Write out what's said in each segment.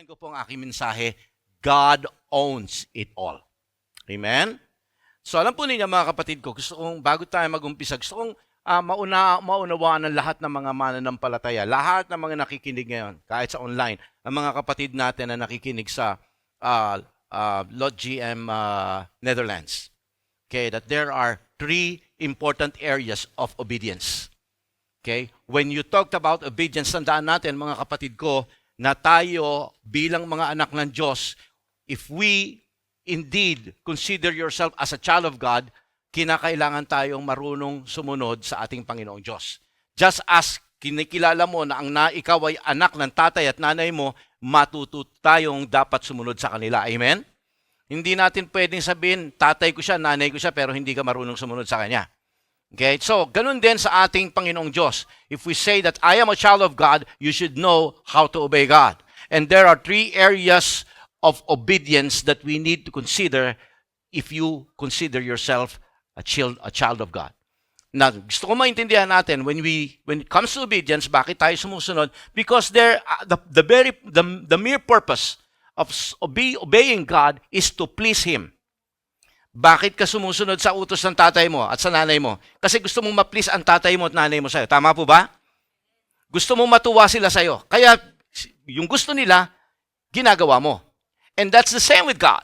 Titipunan ko po ang aking mensahe, God owns it all. Amen? So alam po ninyo mga kapatid ko, gusto kong bago tayo mag-umpisa, gusto kong maunawaan ng lahat ng mga mananampalataya, lahat ng mga nakikinig ngayon, kahit sa online, ang mga kapatid natin na nakikinig sa Lord GM Netherlands. Okay, that there are three important areas of obedience. Okay, when you talked about obedience, tandaan natin mga kapatid ko, na tayo bilang mga anak ng Diyos, if we indeed consider yourself as a child of God, kinakailangan tayong marunong sumunod sa ating Panginoong Diyos. Just as kinikilala mo na ikaw ay anak ng tatay at nanay mo, matuto tayong dapat sumunod sa kanila. Amen? Hindi natin pwedeng sabihin, tatay ko siya, nanay ko siya, pero hindi ka marunong sumunod sa kanya. Okay? So, ganun din sa ating Panginoong Diyos. If we say that I am a child of God, you should know how to obey God. And there are three areas of obedience that we need to consider if you consider yourself a child of God. Now, gusto ko maintindihan natin when it comes to obedience, bakit tayo sumusunod? Because the mere purpose of obeying God is to please Him. Bakit ka sumusunod sa utos ng tatay mo at sa nanay mo? Kasi gusto mong ma-please ang tatay mo at nanay mo sa'yo. Tama po ba? Gusto mong matuwa sila sa'yo. Kaya yung gusto nila, ginagawa mo. And that's the same with God.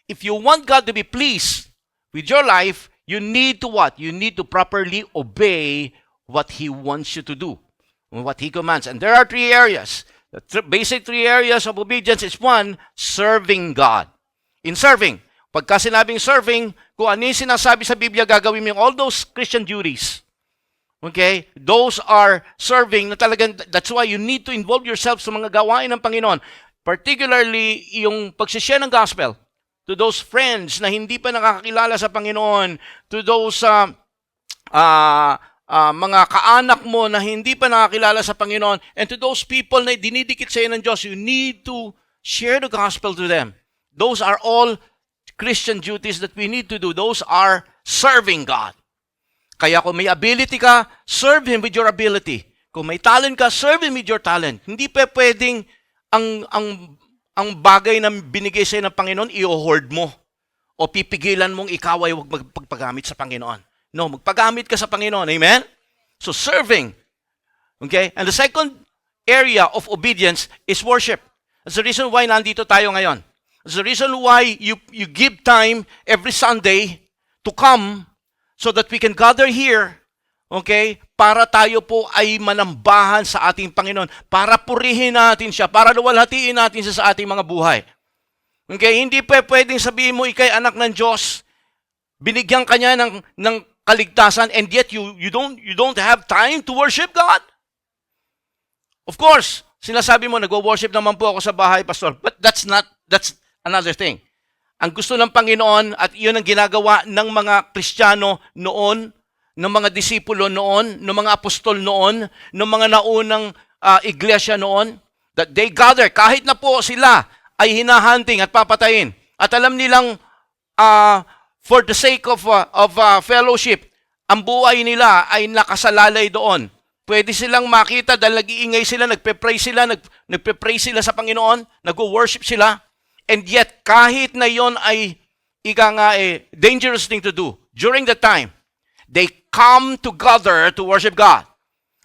If you want God to be pleased with your life, you need to what? You need to properly obey what He wants you to do, what He commands. And there are three areas. The basic three areas of obedience is one, serving God. In serving, pagka sinabing serving, kung ano yung sinasabi sa Biblia, gagawin mo yung all those Christian duties. Okay? Those are serving na talagang, that's why you need to involve yourself sa mga gawain ng Panginoon. Particularly, yung pagsishare ng gospel to those friends na hindi pa nakakakilala sa Panginoon, to those mga kaanak mo na hindi pa nakakilala sa Panginoon, and to those people na dinidikit sa iyo ng Diyos, you need to share the gospel to them. Those are all Christian duties that we need to do. Those are serving God. Kaya kung may ability ka, serve Him with your ability. Kung may talent ka, serve Him with your talent. Hindi pa pwedeng ang bagay na binigay sa'yo ng Panginoon, i-hoard mo. O pipigilan mong ikaw ay huwag magpagpagamit sa Panginoon. No, magpagamit ka sa Panginoon. Amen? So, serving. Okay? And the second area of obedience is worship. That's the reason why nandito tayo ngayon. That's the reason why you give time every Sunday to come so that we can gather here, okay, para tayo po ay manambahan sa ating Panginoon, para purihin natin siya, para luwalhatiin natin siya sa ating mga buhay. Okay, hindi pa pwedeng sabihin mo ikay anak ng Diyos, binigyan ka niya ng kaligtasan, and yet you don't have time to worship God. Of course, sinasabi mo, nagwo-worship naman po ako sa bahay, pastor, but that's another thing. Ang gusto ng Panginoon, at iyon ang ginagawa ng mga Kristiyano noon, ng mga disipulo noon, ng mga apostol noon, ng mga naunang iglesia noon, that they gather, kahit na po sila ay hinahunting at papatayin. At alam nilang, for the sake of fellowship, ang buhay nila ay nakasalalay doon. Pwede silang makita dahil nag-iingay sila, nagpe-pray sila sa Panginoon, nag-worship sila. And yet, kahit na yon ay dangerous thing to do, during the time, they come together to worship God.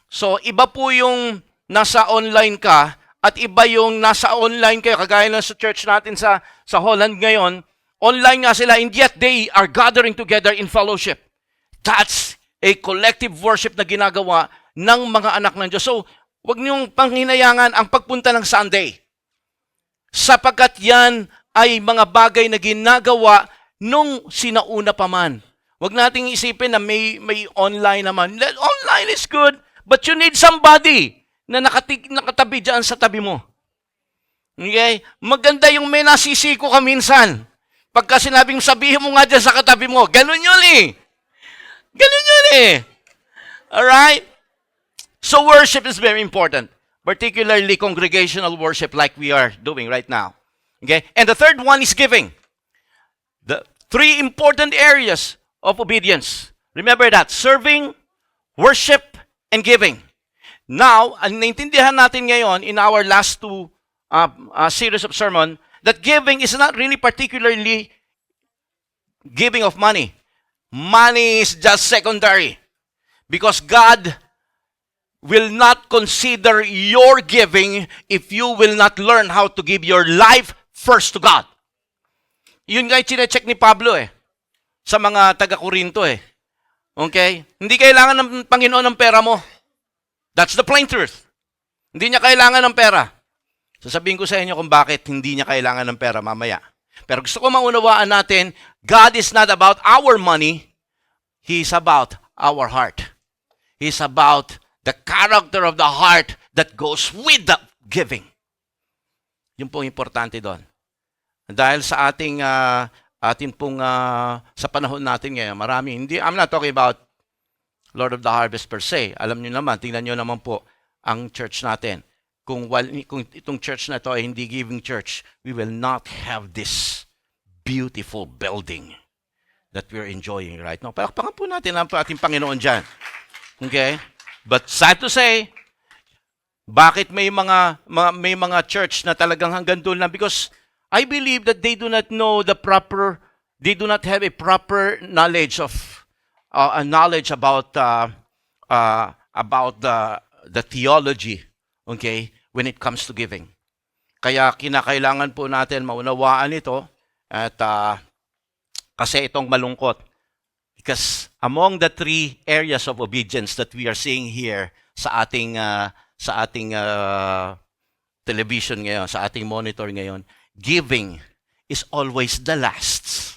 So, iba po yung nasa online ka, at iba yung nasa online kayo, kagaya lang sa church natin sa Holland ngayon, online nga sila, and yet they are gathering together in fellowship. That's a collective worship na ginagawa ng mga anak ng Diyos. So, huwag niyong panghinayangan ang pagpunta ng Sunday. Sapagkat yan ay mga bagay na ginagawa nung sinauna pa man. Huwag nating isipin na may online naman. Online is good, but you need somebody na nakatabi dyan sa tabi mo. Okay? Maganda yung may nasisiko ka minsan. Pagka sinabing sabihin mo nga dyan sa katabi mo, ganun yun eh. Ganun yun eh. Alright? So worship is very important. Particularly congregational worship like we are doing right now. Okay? And the third one is giving. The three important areas of obedience. Remember that. Serving, worship, and giving. Now, ang naintindihan natin ngayon in our last two series of sermon that giving is not really particularly giving of money. Money is just secondary because God will not consider your giving if you will not learn how to give your life first to God. Yun nga yung chinecheck ni Pablo sa mga taga-Korinto Okay? Hindi kailangan ng Panginoon ng pera mo. That's the plain truth. Hindi niya kailangan ng pera. Sasabihin ko sa inyo kung bakit hindi niya kailangan ng pera mamaya. Pero gusto ko maunawaan natin, God is not about our money. He is about our heart. He is about the character of the heart that goes with the giving. Yun po importante doon. Dahil sa sa panahon natin ngayon, marami, I'm not talking about Lord of the Harvest per se. Alam niyo naman, tingnan niyo naman po ang church natin. Kung itong church na ito ay hindi giving church, we will not have this beautiful building that we're enjoying right now. Palakpakan po natin ang ating Panginoon dyan. Okay? But sad to say, bakit may mga church na talagang hanggang doon lang? Because I believe that they do not have a proper knowledge of about the theology, okay, when it comes to giving. Kaya kinakailangan po natin maunawaan ito at kasi itong malungkot. Because among the 3 areas of obedience that we are seeing here sa ating television ngayon, sa ating monitor ngayon, giving is always the last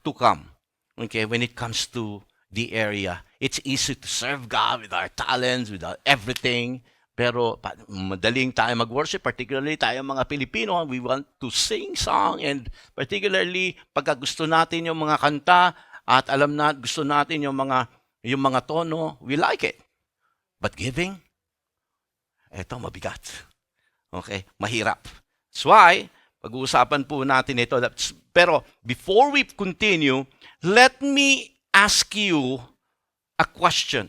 to come. Okay, when it comes to the area, it's easy to serve God with our talents, with our everything. Pero madaling tayo mag-worship, particularly tayo mga Pilipino, we want to sing song, and particularly pagka gusto natin yung mga kanta at alam na gusto natin yung mga tono, we like it. But giving, eto mabigat. Okay, mahirap. That's why pag-uusapan po natin ito. Pero before we continue, let me ask you a question.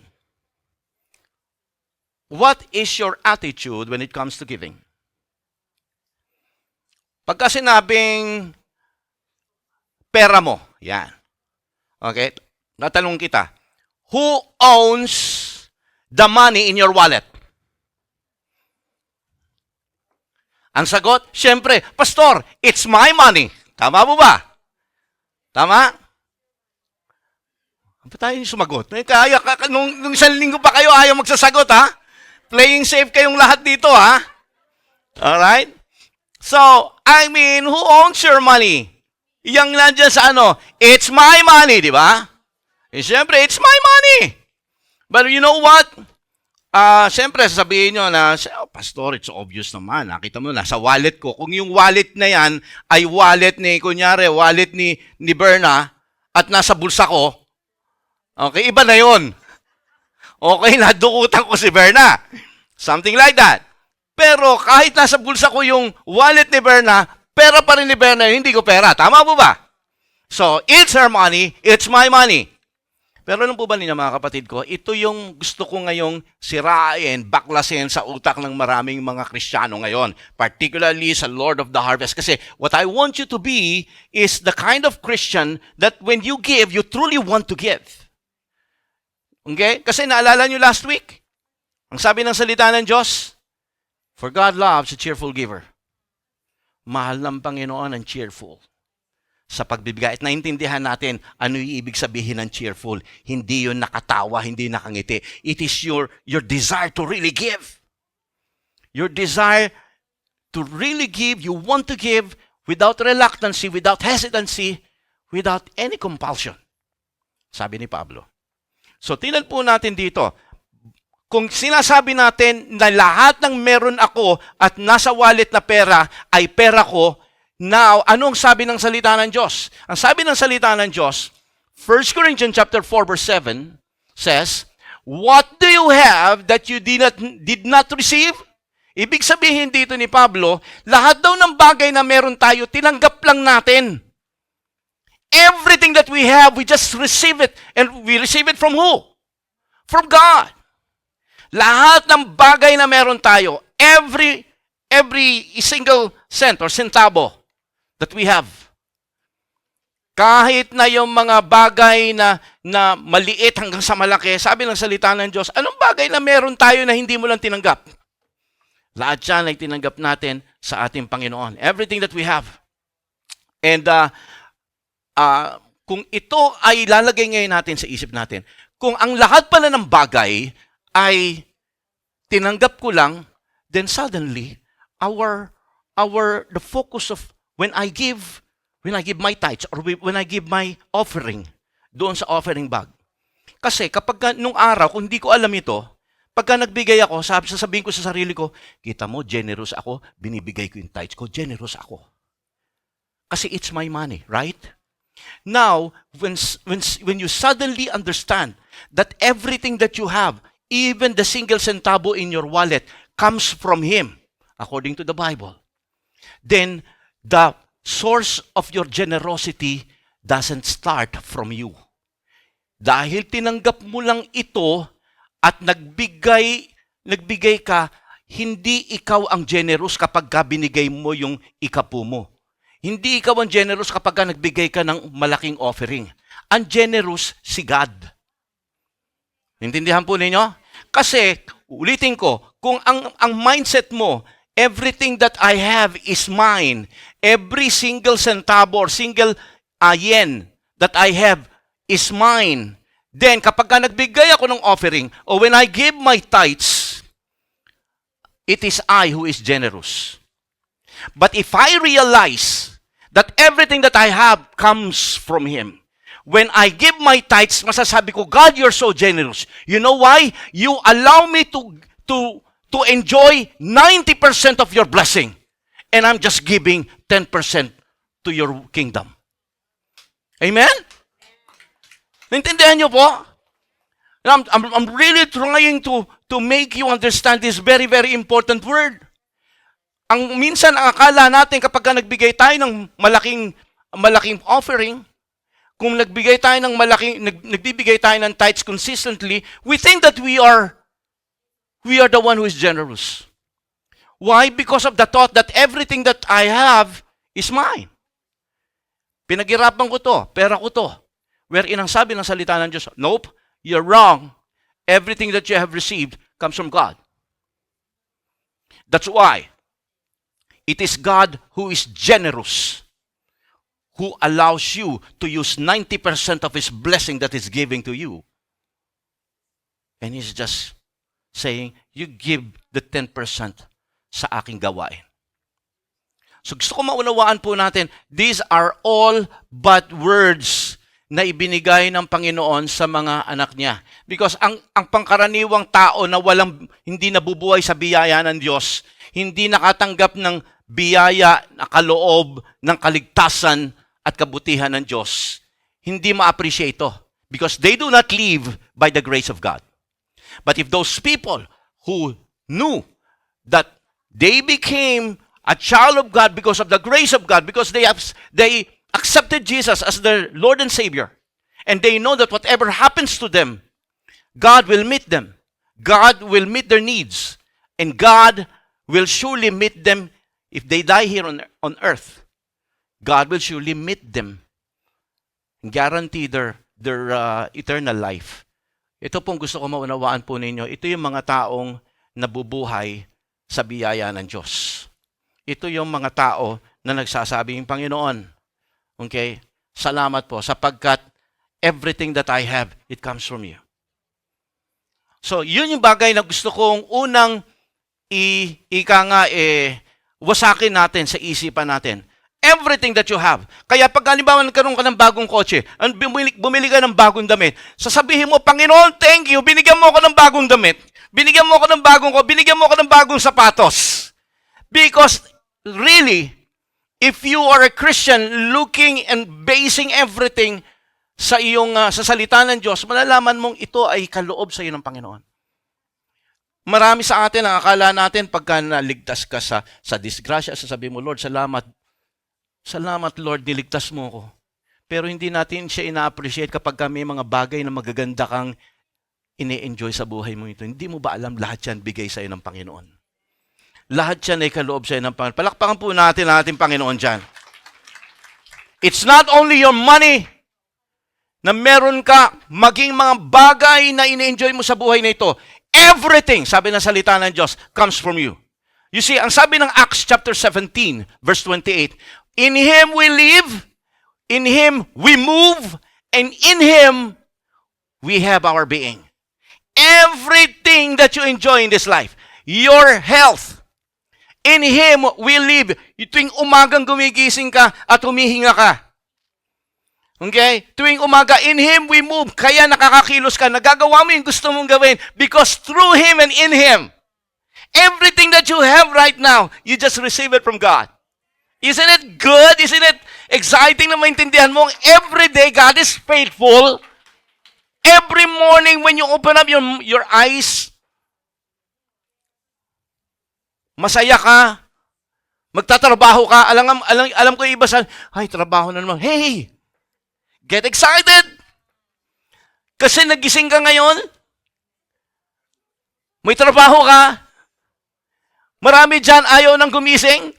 What is your attitude when it comes to giving? Pagka sinabing pera mo, yan. Okay? Natanong kita, who owns the money in your wallet? Ang sagot, syempre, Pastor, it's my money. Tama mo ba? Tama? Ano tayo yung sumagot? Nung isang linggo pa kayo, ayaw magsasagot, ha? Playing safe kayong lahat dito, ha? Alright? So, who owns your money? Yang nandiyan sa it's my money, di ba? Syempre, it's my money. But you know what? Siyempre, sasabihin nyo na, Pastor, it's obvious naman. Nakita mo, nasa wallet ko. Kung yung wallet na yan ay wallet ni Berna at nasa bulsa ko, okay, iba na yun. Okay, nadukutan ko si Berna. Something like that. Pero kahit nasa bulsa ko yung wallet ni Berna, pera pa rin ni Berna, hindi ko pera. Tama po ba? So, it's her money, it's my money. Pero alam po ba ninyo mga kapatid ko, ito yung gusto ko ngayong sirain, baklasin sa utak ng maraming mga Kristiyano ngayon, particularly sa Lord of the Harvest. Kasi what I want you to be is the kind of Christian that when you give, you truly want to give. Okay? Kasi naalala nyo last week, ang sabi ng salita ng Diyos, for God loves a cheerful giver. Mahal ng Panginoon ang cheerful sa pagbibigay. At naintindihan natin ano yung ibig sabihin ng cheerful. Hindi yun nakatawa, hindi nakangiti. It is your desire to really give. Your desire to really give, you want to give without reluctancy, without hesitancy, without any compulsion. Sabi ni Pablo. So, tingnan po natin dito. Kung sinasabi natin na lahat ng meron ako at nasa wallet na pera ay pera ko, now, anong sabi ng salita ng Diyos? Ang sabi ng salita ng Diyos, 1 Corinthians chapter 4 verse 7 says, what do you have that you did not receive? Ibig sabihin dito ni Pablo, lahat daw ng bagay na meron tayo, tinanggap lang natin. Everything that we have, we just receive it. And we receive it from who? From God. Lahat ng bagay na meron tayo, every single cent or centavo that we have. Kahit na yung mga bagay na maliit hanggang sa malaki, sabi ng salita ng Diyos, anong bagay na meron tayo na hindi mo lang tinanggap? Lahat yan ay tinanggap natin sa ating Panginoon. Everything that we have. And kung ito ay lalagay ngayon natin sa isip natin, kung ang lahat pala ng bagay ay tinanggap ko lang, then suddenly, the focus of when I give my tithes or when I give my offering doon sa offering bag. Kasi kapag nung araw, kung hindi ko alam ito, pagka nagbigay ako, sasabihin ko sa sarili ko, kita mo, generous ako, binibigay ko yung tithes ko, generous ako. Kasi it's my money, right? Now, when you suddenly understand that everything that you have, even the single centavo in your wallet, comes from Him, according to the Bible, then the source of your generosity doesn't start from you. Dahil tinanggap mo lang ito at nagbigay ka, hindi ikaw ang generous kapag binigay mo yung ikapu mo. Hindi ikaw ang generous kapag nagbigay ka ng malaking offering. Ang generous si God. Intindihan po ninyo? Kasi, ulitin ko, kung ang mindset mo, everything that I have is mine, every single centavo or single yen that I have is mine, then kapag nagbigay ako ng offering, or when I give my tithes, it is I who is generous. But if I realize that everything that I have comes from Him, when I give my tithes, masasabi ko, God, you're so generous. You know why? You allow me to enjoy 90% of your blessing. And I'm just giving 10% to your kingdom. Amen? Naintindihan niyo po? I'm really trying to make you understand this very, very important word. Ang minsan ang akala natin kapag nagbigay tayo ng malaking offering, kung nagbibigay tayo ng tithes consistently, we think that we are the one who is generous. Why? Because of the thought that everything that I have is mine. Pinaghirapan ko to, pera ko to. Wherein ang sabi ng salita ng Diyos, nope, you're wrong. Everything that you have received comes from God. That's why it is God who is generous, who allows you to use 90% of His blessing that is giving to you. And He's just saying, you give the 10% sa aking gawain. So gusto ko maunawaan po natin, these are all but words na ibinigay ng Panginoon sa mga anak niya. Because ang pangkaraniwang tao na hindi nabubuhay sa biyaya ng Diyos, hindi nakatanggap ng biyaya na kaloob ng kaligtasan at kabutihan ng Diyos, hindi ma-appreciate ito. Because they do not live by the grace of God. But if those people who knew that they became a child of God because of the grace of God, because they accepted Jesus as their Lord and Savior, and they know that whatever happens to them, God will meet them. God will meet their needs. And God will surely meet them if they die here on earth. God will surely meet them and guarantee their eternal life. Ito pong gusto ko maunawaan po ninyo. Ito yung mga taong nabubuhay sa biyaya ng Diyos. Ito yung mga tao na nagsasabing, Panginoon, okay, salamat po sapagkat everything that I have, it comes from you. So, yun yung bagay na gusto kong unang wasakin natin sa isipan natin. Everything that you have. Kaya pag halimbawa nagkaroon ka ng bagong kotse, bumili ka ng bagong damit, sasabihin mo, Panginoon, thank you, binigyan mo ako ng bagong damit, binigyan mo ako ng bagong sapatos. Because really, if you are a Christian looking and basing everything sa iyong sa salita ng Diyos, malalaman mong ito ay kaloob sa iyo ng Panginoon. Marami sa atin ang akala natin pagka naligtas ka sa disgrasya, sasabihin mo, Lord, salamat. Salamat, Lord, niligtas mo ko. Pero hindi natin siya ina-appreciate kapag may mga bagay na magaganda kang ini-enjoy sa buhay mo ito. Hindi mo ba alam lahat yan bigay sa iyo ng Panginoon? Lahat yan ay kaloob sa'yo ng Panginoon. Palakpakan po natin ang ating Panginoon dyan. It's not only your money na meron ka, maging mga bagay na ine-enjoy mo sa buhay na ito. Everything, sabi ng salita ng Diyos, comes from you. You see, ang sabi ng Acts chapter 17, verse 28, in Him we live, in Him we move, and in Him we have our being. Everything that you enjoy in this life, your health, in Him we live. Tuwing umagang gumigising ka at humihinga ka. Okay? Tuwing umaga, in Him we move. Kaya nakakakilos ka, nagagawa mo yung gusto mong gawin because through Him and in Him, everything that you have right now, you just receive it from God. Isn't it good? Isn't it exciting na maintindihan mo? Every day, God is faithful. Every morning when you open up your eyes, masaya ka, magtatrabaho ka, alam ko yung iba sa, ay, trabaho na naman. Hey, get excited! Kasi nagising ka ngayon, may trabaho ka, marami dyan ayaw nang gumising,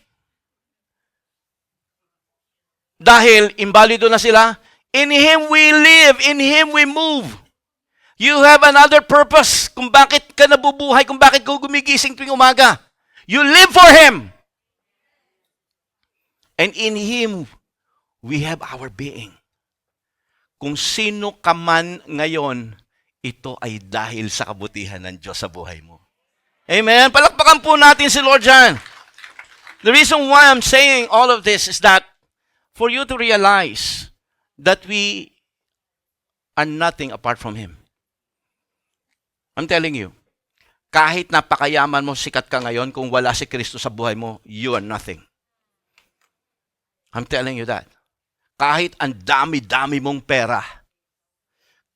dahil imbalido na sila. In Him we live, in Him we move. You have another purpose kung bakit ka nabubuhay, kung bakit ka gumigising tuwing umaga. You live for Him. And in Him, we have our being. Kung sino ka man ngayon, ito ay dahil sa kabutihan ng Diyos sa buhay mo. Amen? Palakpakan po natin si Lord John. The reason why I'm saying all of this is that for you to realize that we are nothing apart from Him. I'm telling you, kahit napakayaman mo, sikat ka ngayon, kung wala si Kristo sa buhay mo, you are nothing. I'm telling you that. Kahit ang dami-dami mong pera,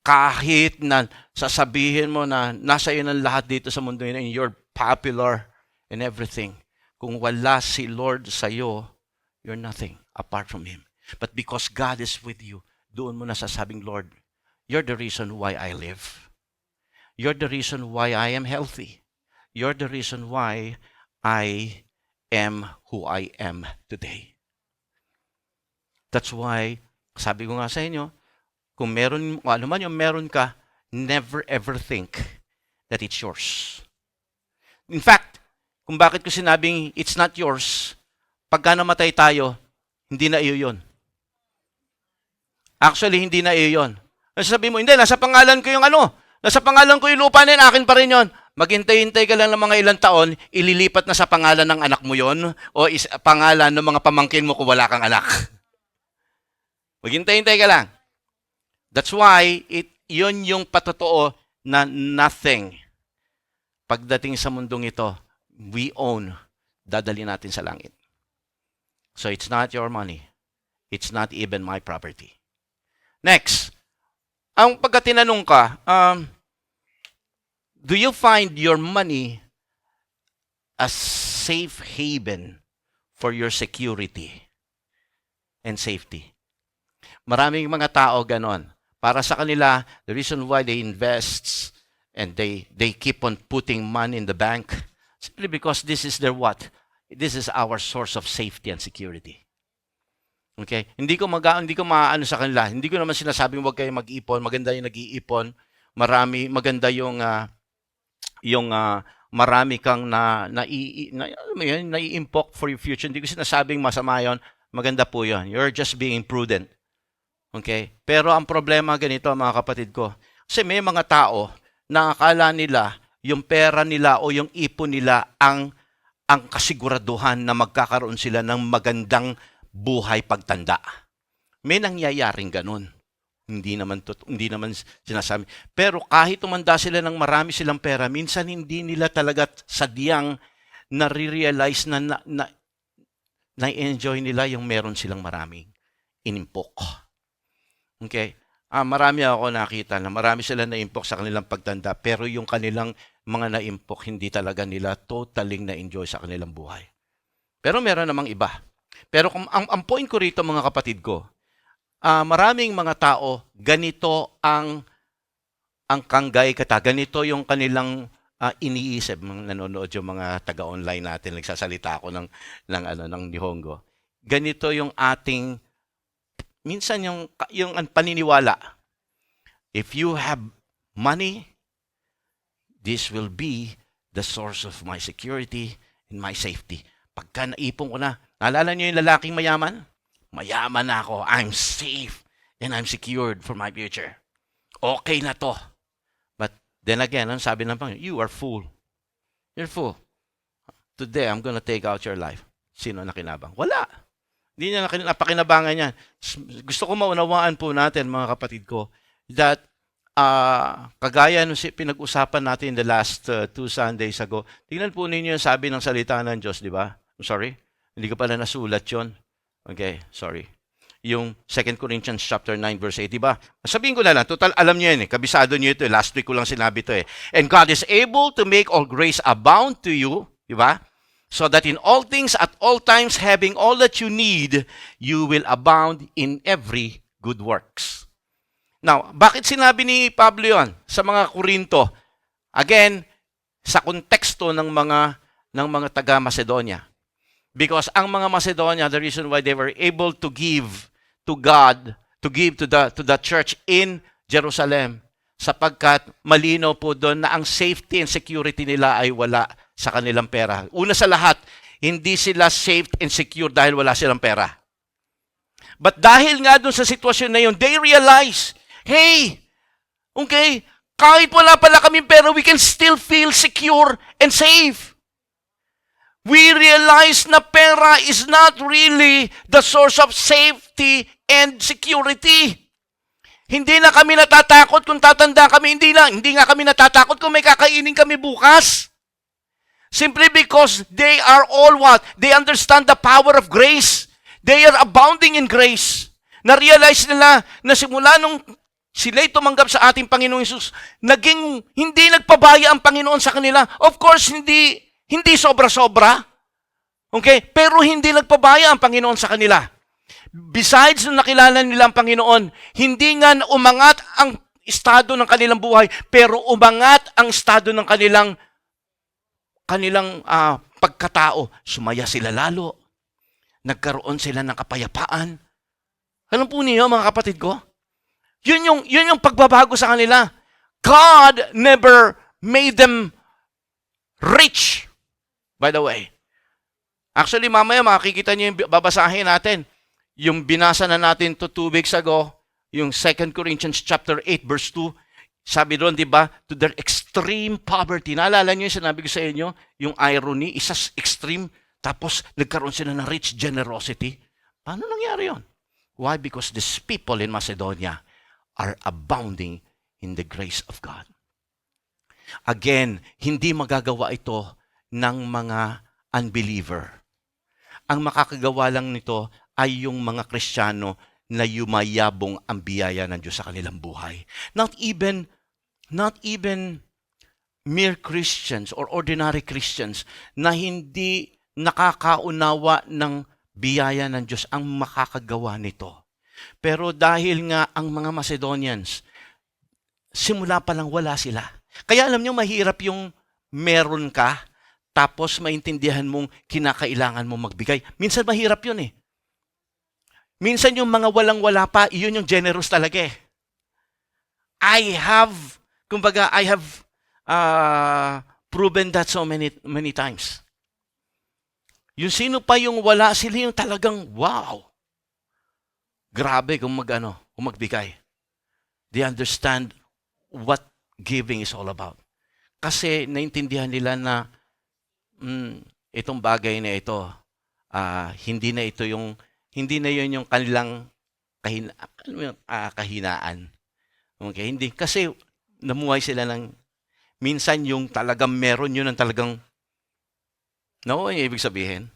kahit na sasabihin mo na nasa iyo ng lahat dito sa mundo and you're popular and everything, kung wala si Lord sa iyo, you're nothing apart from Him. But because God is with you, doon mo nasasabing, Lord, you're the reason why I live. You're the reason why I am healthy. You're the reason why I am who I am today. That's why, sabi ko nga sa inyo, kung ano man yung meron ka, never ever think that it's yours. In fact, kung bakit ko sinabing it's not yours, pagka namatay tayo, hindi na iyo yun. Actually, hindi na iyo yun. Sabi mo, hindi, nasa pangalan ko yung nasa pangalan ko yung lupa na yun, akin pa rin yun. Maghintay-hintay ka lang ng mga ilang taon, ililipat na sa pangalan ng anak mo yun, o pangalan ng mga pamangkin mo kung wala kang anak. Maghintay-hintay ka lang. That's why, yun yung patotoo na nothing. Pagdating sa mundong ito, we own, dadali natin sa langit. So it's not your money. It's not even my property. Next, ang pagka tinanong ka, do you find your money a safe haven for your security and safety? Maraming mga tao ganon. Para sa kanila, the reason why they invest and they keep on putting money in the bank, simply because this is their what? This is our source of safety and security. Okay? Hindi ko maano sa kanila. Hindi ko naman sinasabing huwag kayo mag-ipon. Maganda yung nag-iipon. Maganda yung marami kang nai-impok for your future. Hindi ko sinasabing masama yon. Maganda po yon. You're just being prudent. Okay? Pero ang problema ganito, mga kapatid ko. Kasi may mga tao na akala nila yung pera nila o yung ipon nila ang kasiguraduhan na magkakaroon sila ng magandang buhay pagtanda. May nangyayaring ganun. Hindi naman sinasabi. Pero kahit tumanda sila ng marami silang pera, minsan hindi nila talaga sadyang nare-realize na na-enjoy nila yung meron silang maraming inimpok. Okay? Marami ako nakita na marami silang naimpok sa kanilang pagtanda, pero yung kanilang mga naimpok, hindi talaga nila totaling na-enjoy sa kanilang buhay. Pero meron namang iba. Pero ang point ko rito, mga kapatid ko, maraming mga tao, ganito ang kanggay kata, ganito yung kanilang iniisip ng nanonood yung mga taga-online natin, nagsasalita ako ng Nihongo. Ganito yung ating, minsan yung paniniwala. If you have money, this will be the source of my security and my safety. Pagka naipon ko na, naalala niyo yung lalaking mayaman? Mayaman na ako, I'm safe and I'm secured for my future. Okay na to. But then again, ang sabi ng Panginoon, you are fool. You're fool. Today, I'm gonna take out your life. Sino nakinabang? Wala. Hindi niya napakinabangan yan. Gusto ko maunawaan po natin, mga kapatid ko, that kagaya nung pinag-usapan natin the last 2 Sundays ago, tingnan po ninyo yung sabi ng salita ng Diyos, di ba? I'm sorry, hindi ko pala nasulat yon. Okay, sorry. Yung 2 Corinthians chapter 9 verse 8, di ba? Sabihin ko na lang, total alam niyo yan eh, kabisado niyo ito eh, last week ko lang sinabi ito eh. And God is able to make all grace abound to you, di ba? So that in all things, at all times, having all that you need, you will abound in every good works. Now, bakit sinabi ni Pablo yon sa mga Korinto? Again, sa konteksto ng mga taga Macedonia. Because ang mga Macedonia, the reason why they were able to give to God, to give to the church in Jerusalem, sapagkat malinaw po doon na ang safety and security nila ay wala sa kanilang pera. Una sa lahat, hindi sila safe and secure dahil wala silang pera. But dahil nga doon sa sitwasyon na yun, they realize, hey, okay, kahit wala pala kaming pera, we can still feel secure and safe. We realize na pera is not really the source of safety and security. Hindi na kami natatakot kung tatanda kami, hindi nga kami natatakot kung may kakainin kami bukas. Simply because they are all what? They understand the power of grace. They are abounding in grace. Na-realize nila na simula nung sila'y tumanggap sa ating Panginoong Hesus, hindi nagpabaya ang Panginoon sa kanila. Of course, hindi sobra-sobra. Okay? Pero hindi nagpabaya ang Panginoon sa kanila. Besides nung nakilala nila ang Panginoon, hindi nga umangat ang estado ng kanilang buhay, pero umangat ang estado ng kanilang pagkatao. Sumaya sila lalo. Nagkaroon sila ng kapayapaan. Alam po niyo, mga kapatid ko? Yun yung pagbabago sa kanila. God never made them rich, by the way. Actually, mamaya makikita niyo yung babasahin natin. Yung binasa na natin 2 weeks ago, yung 2 Corinthians chapter 8 verse 2, sabi doon, di ba, to their extreme poverty. Naalala niyo yung sinabi ko sa inyo, yung irony, isas extreme, tapos nagkaroon sila ng rich generosity. Paano nangyari yon? Why? Because these people in Macedonia are abounding in the grace of God. Again, hindi magagawa ito ng mga unbeliever. Ang makakagawa lang nito ay yung mga Kristiyano na yumayabong ang biyaya ng Diyos sa kanilang buhay. Not even mere Christians or ordinary Christians na hindi nakakaunawa ng biyaya ng Diyos ang makakagawa nito. Pero dahil nga ang mga Macedonians, simula pa lang wala sila. Kaya alam niyo, mahirap yung meron ka, tapos maintindihan mong kinakailangan mong magbigay. Minsan mahirap yun eh. Minsan yung mga walang-wala pa, yun yung generous talaga eh. I have proven that so many times. Yung sino pa yung wala, sila yung talagang, wow. Grabe kung magbigay. They understand what giving is all about. Kasi naintindihan nila na itong bagay na ito, hindi na yun yung kanilang kahinaan. Okay, hindi. Kasi namuhay sila ng, minsan yung talagang meron yun ang talagang, no, yung ibig sabihin.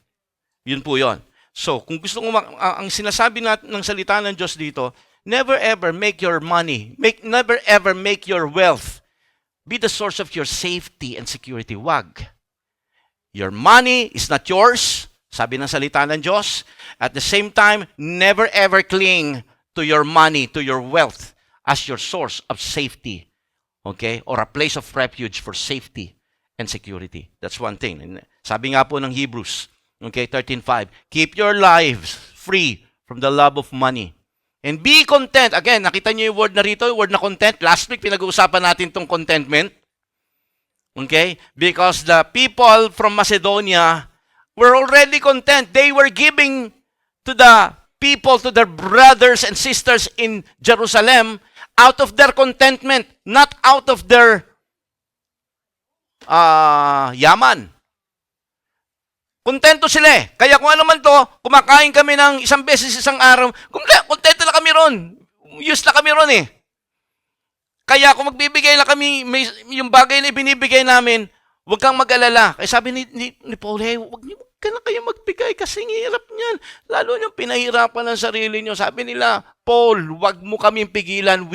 Yun po yun. So, kung gusto mo, ang sinasabi ng salita ng Diyos dito, never ever make your money, never ever make your wealth be the source of your safety and security. Wag. Your money is not yours, sabi ng salita ng Diyos. At the same time, never ever cling to your money, to your wealth as your source of safety, okay? Or a place of refuge for safety and security. That's one thing. And sabi nga po ng Hebrews, okay, 13:5, keep your lives free from the love of money. And be content. Again, nakita niyo yung word na rito, yung word na content. Last week, pinag-uusapan natin tong contentment. Okay? Because the people from Macedonia were already content. They were giving to the people, to their brothers and sisters in Jerusalem, out of their contentment, not out of their yaman. Kontento sila eh. Kaya kung ano man to, kumakain kami ng isang beses isang araw, kontento na kami ron. Used na kami ron eh. Kaya kung magbibigay na kami, yung bagay na binibigay namin, huwag kang mag-alala. Kaya sabi ni Paul, hey, huwag ka na kayo magbigay kasi hirap niyan. Lalo niyong pinahirapan ng sarili niyo. Sabi nila, Paul, huwag mo kaming pigilan.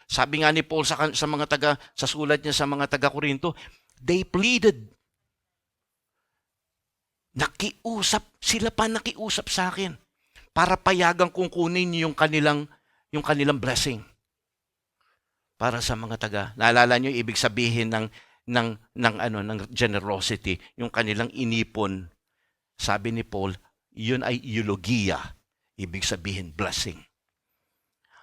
Sabi nga ni Paul sa mga sa sulat niya sa mga taga-Korinto, they pleaded. Sila pa nakiusap sa akin para payagan kong kunin yung kanilang blessing. Para sa mga naalala niyo ibig sabihin ng generosity, yung kanilang inipon. Sabi ni Paul, yun ay eulogia, ibig sabihin blessing.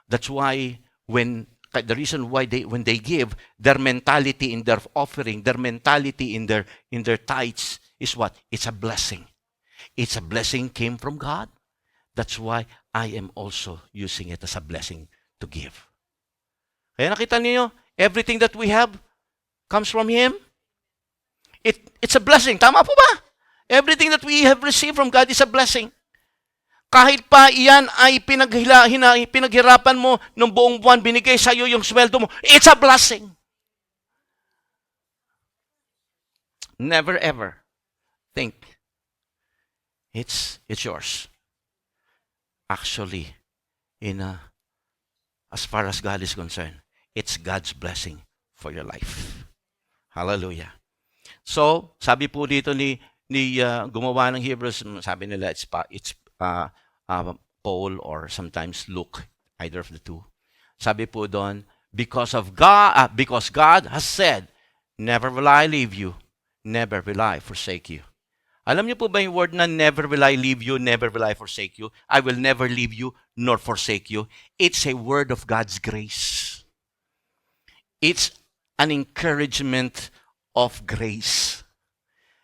That's why the reason why when they give, their mentality in their offering, their mentality in their tithes is what? It's a blessing. It's a blessing came from God. That's why I am also using it as a blessing to give. Kaya nakita niyo, everything that we have comes from Him. It's a blessing. Tama po ba? Everything that we have received from God is a blessing. Kahit pa iyan ay pinaghirapan mo ng buong buwan, binigay sa iyo yung sweldo mo, it's a blessing. Never ever think it's yours. Actually, as far as God is concerned, it's God's blessing for your life. Hallelujah. So, sabi po dito ni gumawa ng Hebrews, sabi nila it's Paul or sometimes Luke, either of the two. Sabi po doon, because God has said, never will I leave you, never will I forsake you. Alam niyo po ba yung word na never will I leave you, never will I forsake you? I will never leave you nor forsake you. It's a word of God's grace. It's an encouragement of grace.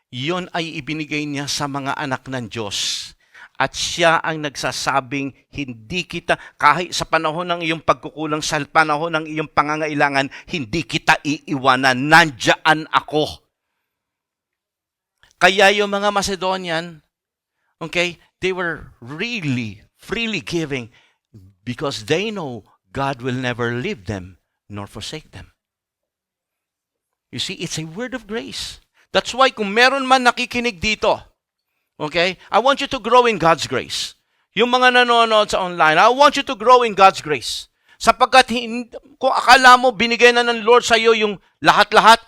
Yun ay ibinigay niya sa mga anak ng Diyos. At siya ang nagsasabing, hindi kita, kahit sa panahon ng iyong pagkukulang, sa panahon ng iyong pangangailangan, hindi kita iiwanan, nandiyan ako. Kaya yung mga Macedonian, okay, they were really, freely giving because they know God will never leave them nor forsake them. You see, it's a word of grace. That's why kung meron man nakikinig dito, okay, I want you to grow in God's grace. Yung mga nanonood sa online, I want you to grow in God's grace. Sapagkat kung akala mo binigay na ng Lord sa iyo yung lahat-lahat,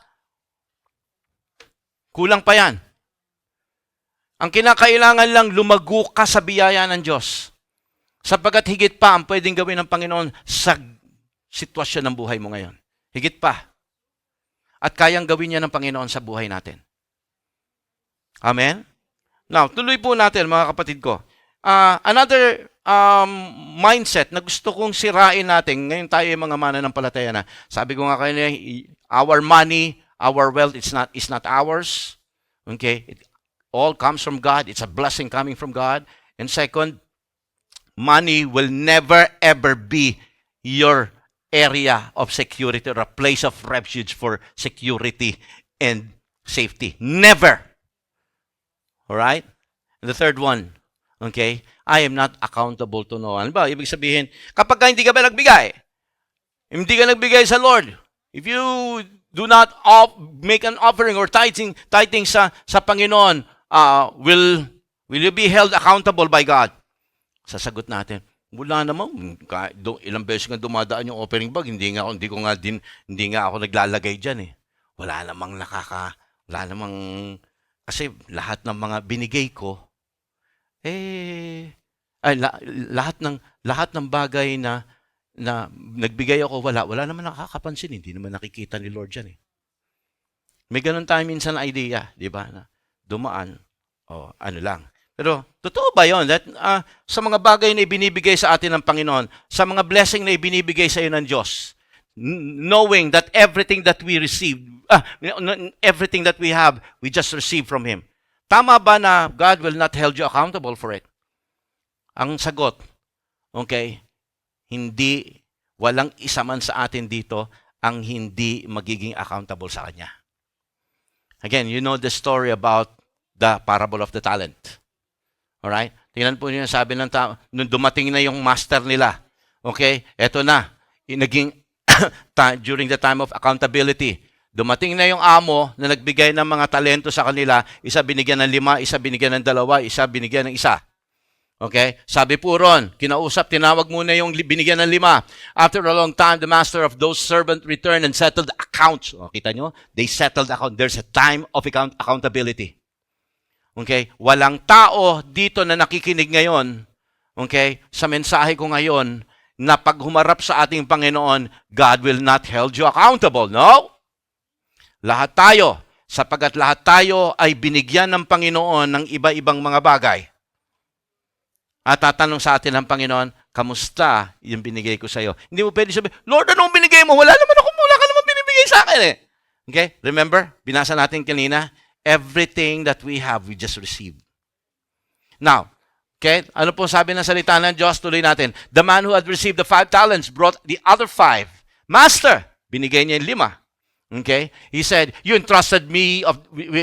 kulang pa yan. Ang kinakailangan lang, lumago ka sa biyaya ng Diyos. Sapagkat higit pa ang pwedeng gawin ng Panginoon sa sitwasyon ng buhay mo ngayon. Higit pa. At kayang gawin niya ng Panginoon sa buhay natin. Amen? Now, tuloy po natin mga kapatid ko. Another mindset na gusto kong sirain natin, ngayon tayo yung mga mananampalataya na. Sabi ko nga kanina, our money, our wealth, is not ours. Okay? It all comes from God. It's a blessing coming from God. And second, money will never ever be your area of security or a place of refuge for security and safety. Never. All right? And the third one, okay, I am not accountable to no one. Ba, ibig sabihin, kapag hindi ka ba nagbigay, hindi ka nagbigay sa Lord, if you do not make an offering or tithing sa Panginoon, will you be held accountable by God? Sasagot natin, wala naman. Ilang beses nga dumadaan yung offering bag, hindi nga ako naglalagay diyan eh. Wala namang kasi lahat ng mga binigay ko lahat ng bagay na nagbigay ako, wala naman nakakapansin, hindi naman nakikita ni Lord diyan eh. May ganun tayo minsan na idea, di ba? Na dumaan, ano lang. Pero totoo ba yun? That, sa mga bagay na ibinibigay sa atin ng Panginoon, sa mga blessing na ibinibigay sa iyo ng Diyos, knowing that everything that we receive, everything that we have, we just receive from Him. Tama ba na God will not hold you accountable for it? Ang sagot, okay, hindi, walang isa man sa atin dito ang hindi magiging accountable sa Kanya. Again, you know the story about the parable of the talent. Alright? Tingnan po niyo yung sabi ng tao, nung dumating na yung master nila, okay, eto na, naging during the time of accountability, dumating na yung amo na nagbigay ng mga talento sa kanila, isa binigyan ng 5, isa binigyan ng 2, isa binigyan ng 1. Okay? Sabi po ron, kinausap, tinawag muna yung binigyan ng 5. After a long time, the master of those servants returned and settled accounts. Kita nyo? They settled account. There's a time of accountability. Okay? Walang tao dito na nakikinig ngayon, okay, sa mensahe ko ngayon, na pag humarap sa ating Panginoon, God will not hold you accountable. No? Lahat tayo, sapagat lahat tayo ay binigyan ng Panginoon ng iba-ibang mga bagay. At tatanong sa atin ng Panginoon, kamusta yung binigay ko sa iyo? Hindi mo pwede sabihin, Lord, anong binigay mo? Wala ka naman binibigay sa akin eh. Okay? Remember, binasa natin kanina, everything that we have, we just receive. Now, okay, ano po sabi ng salita ng Diyos? Tuloy natin. The man who had received the 5 talents brought the other 5. Master, binigay niya yung 5. Okay? He said, you entrusted me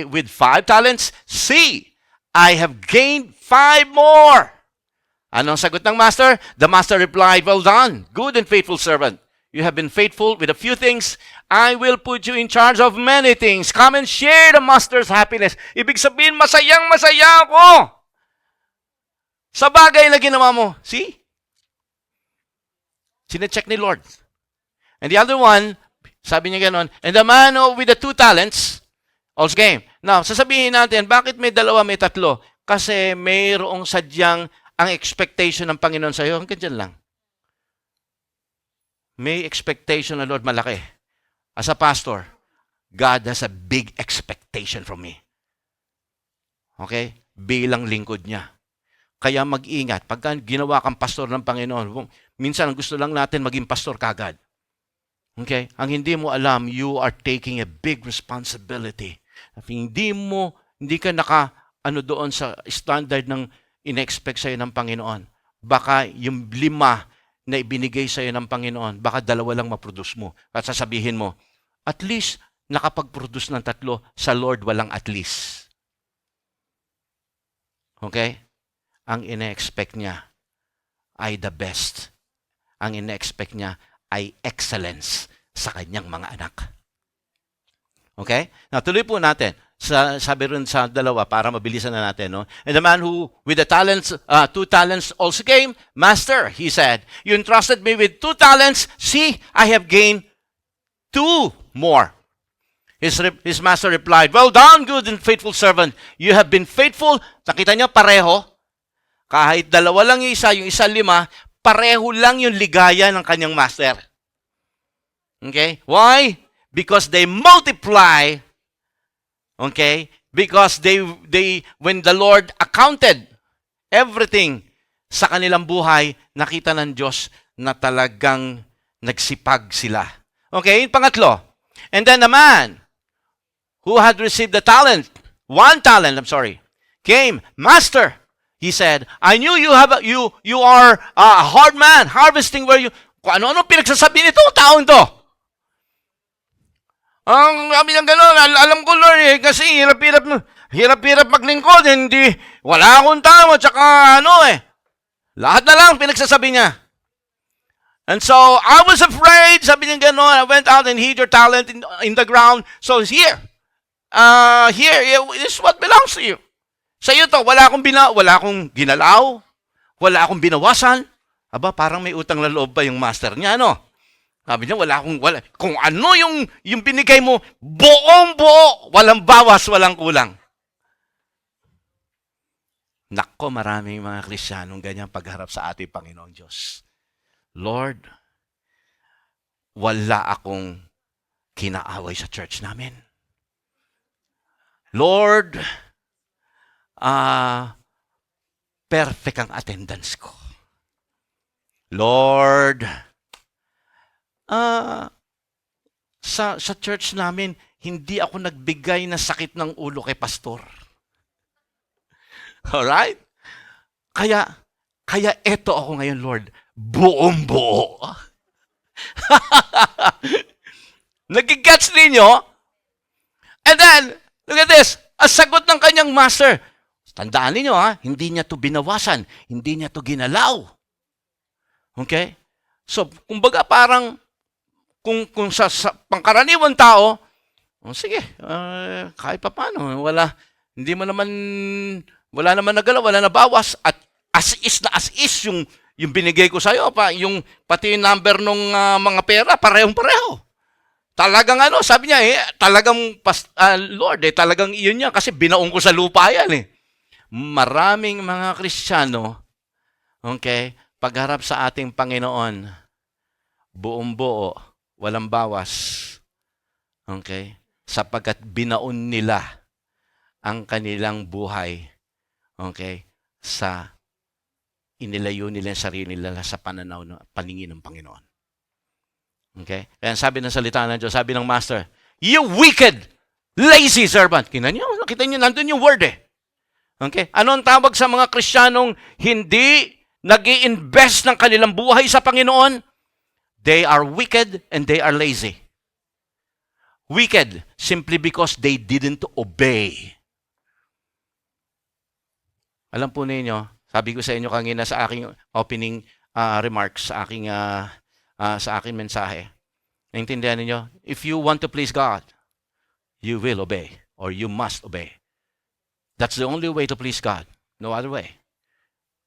with 5 talents. See, I have gained 5 more. Anong sagot ng master? The master replied, well done, good and faithful servant. You have been faithful with a few things. I will put you in charge of many things. Come and share the master's happiness. Ibig sabihin, masayang-masaya ako sa bagay na ginawa mo. See? Sinecheck ni Lord. And the other one, sabi niya ganon, and the man with the 2 talents also came. Now, sasabihin natin, bakit may 2, may 3? Kasi mayroong sadyang ang expectation ng Panginoon sa iyo, hanggang dyan lang. May expectation ng Lord malaki. As a pastor, God has a big expectation from me. Okay? Bilang lingkod niya. Kaya mag-ingat. Pagka ginawa kang pastor ng Panginoon, minsan gusto lang natin maging pastor kagad. Okay? Ang hindi mo alam, you are taking a big responsibility. Hindi ka doon sa standard ng in-expect sa'yo ng Panginoon. Baka yung 5 na ibinigay sa'yo ng Panginoon, baka 2 lang ma-produce mo. At sasabihin mo, at least nakapag-produce ng 3, sa Lord walang at least. Okay? Ang ine-expect niya ay the best. Ang ine-expect niya ay excellence sa kanyang mga anak. Okay? Now, tuloy po natin. Sabi rin sa 2 para mabilisan na natin. No? And the man who with the talents, 2 talents also came. Master, he said, you entrusted me with 2 talents. See, I have gained 2 more. His master replied, well done, good and faithful servant. You have been faithful. Nakita niyo, pareho. Kahit 2 lang yung isa 5, pareho lang yung ligaya ng kanyang master. Okay? Why? Because they multiply. Okay? Because they when the Lord accounted everything sa kanilang buhay, nakita ng Diyos na talagang nagsipag sila. Okay? Yung pangatlo. And then the man who had received the 1 talent, came, Master, he said, I knew you are a hard man, harvesting where you, kung ano pinagsasabi nito, taong to. Ang kami ng gano'n, alam ko Lord kasi hirap-hirap maglingkod, wala akong tama, tsaka lahat na lang pinagsasabi niya. And so, I was afraid, sabi niya gano'n, I went out and hid your talent in the ground, so here, this is what belongs to you. Sa iyo to, wala akong ginalaw, wala akong binawasan. Aba, parang may utang na loob pa yung master niya, Sabi niya, kung ano yung binigay mo, buong-buo, walang bawas, walang kulang. Nako, maraming mga Kristiyanong ganyan pagharap sa ating Panginoong Diyos. Lord, wala akong kinaaway sa church namin. Lord, perfect ang attendance ko. Lord, sa church namin, hindi ako nagbigay ng sakit ng ulo kay pastor. Alright? Kaya eto ako ngayon, Lord. Buong buo. Nagigets ninyo? And then, look at this. Ang sagot ng kanyang master. Tandaan ninyo, hindi niya to binawasan. Hindi niya to ginalaw. Okay? So, kumbaga parang, kung sa pangkaraniwan tao, sige, kahit pa paano, wala naman nagalaw, wala nabawas, at as is yung binigay ko sa'yo, pati yung number ng mga pera, parehong-pareho. Talagang sabi niya, talagang, Lord, talagang iyon niya, kasi binaong ko sa lupa yan. Maraming mga Kristiyano, okay, pagharap sa ating Panginoon, buong buo, walang bawas. Okay? Sapagkat binaon nila ang kanilang buhay, okay, sa inilayo nila ang sarili nila sa paningin ng Panginoon. Okay? Kaya sabi ng salita ng Diyos, sabi ng Master, you wicked, lazy servant. Nakita niyo, nandun yung word . Okay? Ano ang tawag sa mga Kristiyanong hindi nag-i-invest ng kanilang buhay sa Panginoon? They are wicked and they are lazy. Wicked simply because they didn't obey. Alam po ninyo, sabi ko sa inyo kanina sa aking opening remarks, sa aking mensahe. Naintindihan niyo? If you want to please God, you will obey or you must obey. That's the only way to please God. No other way.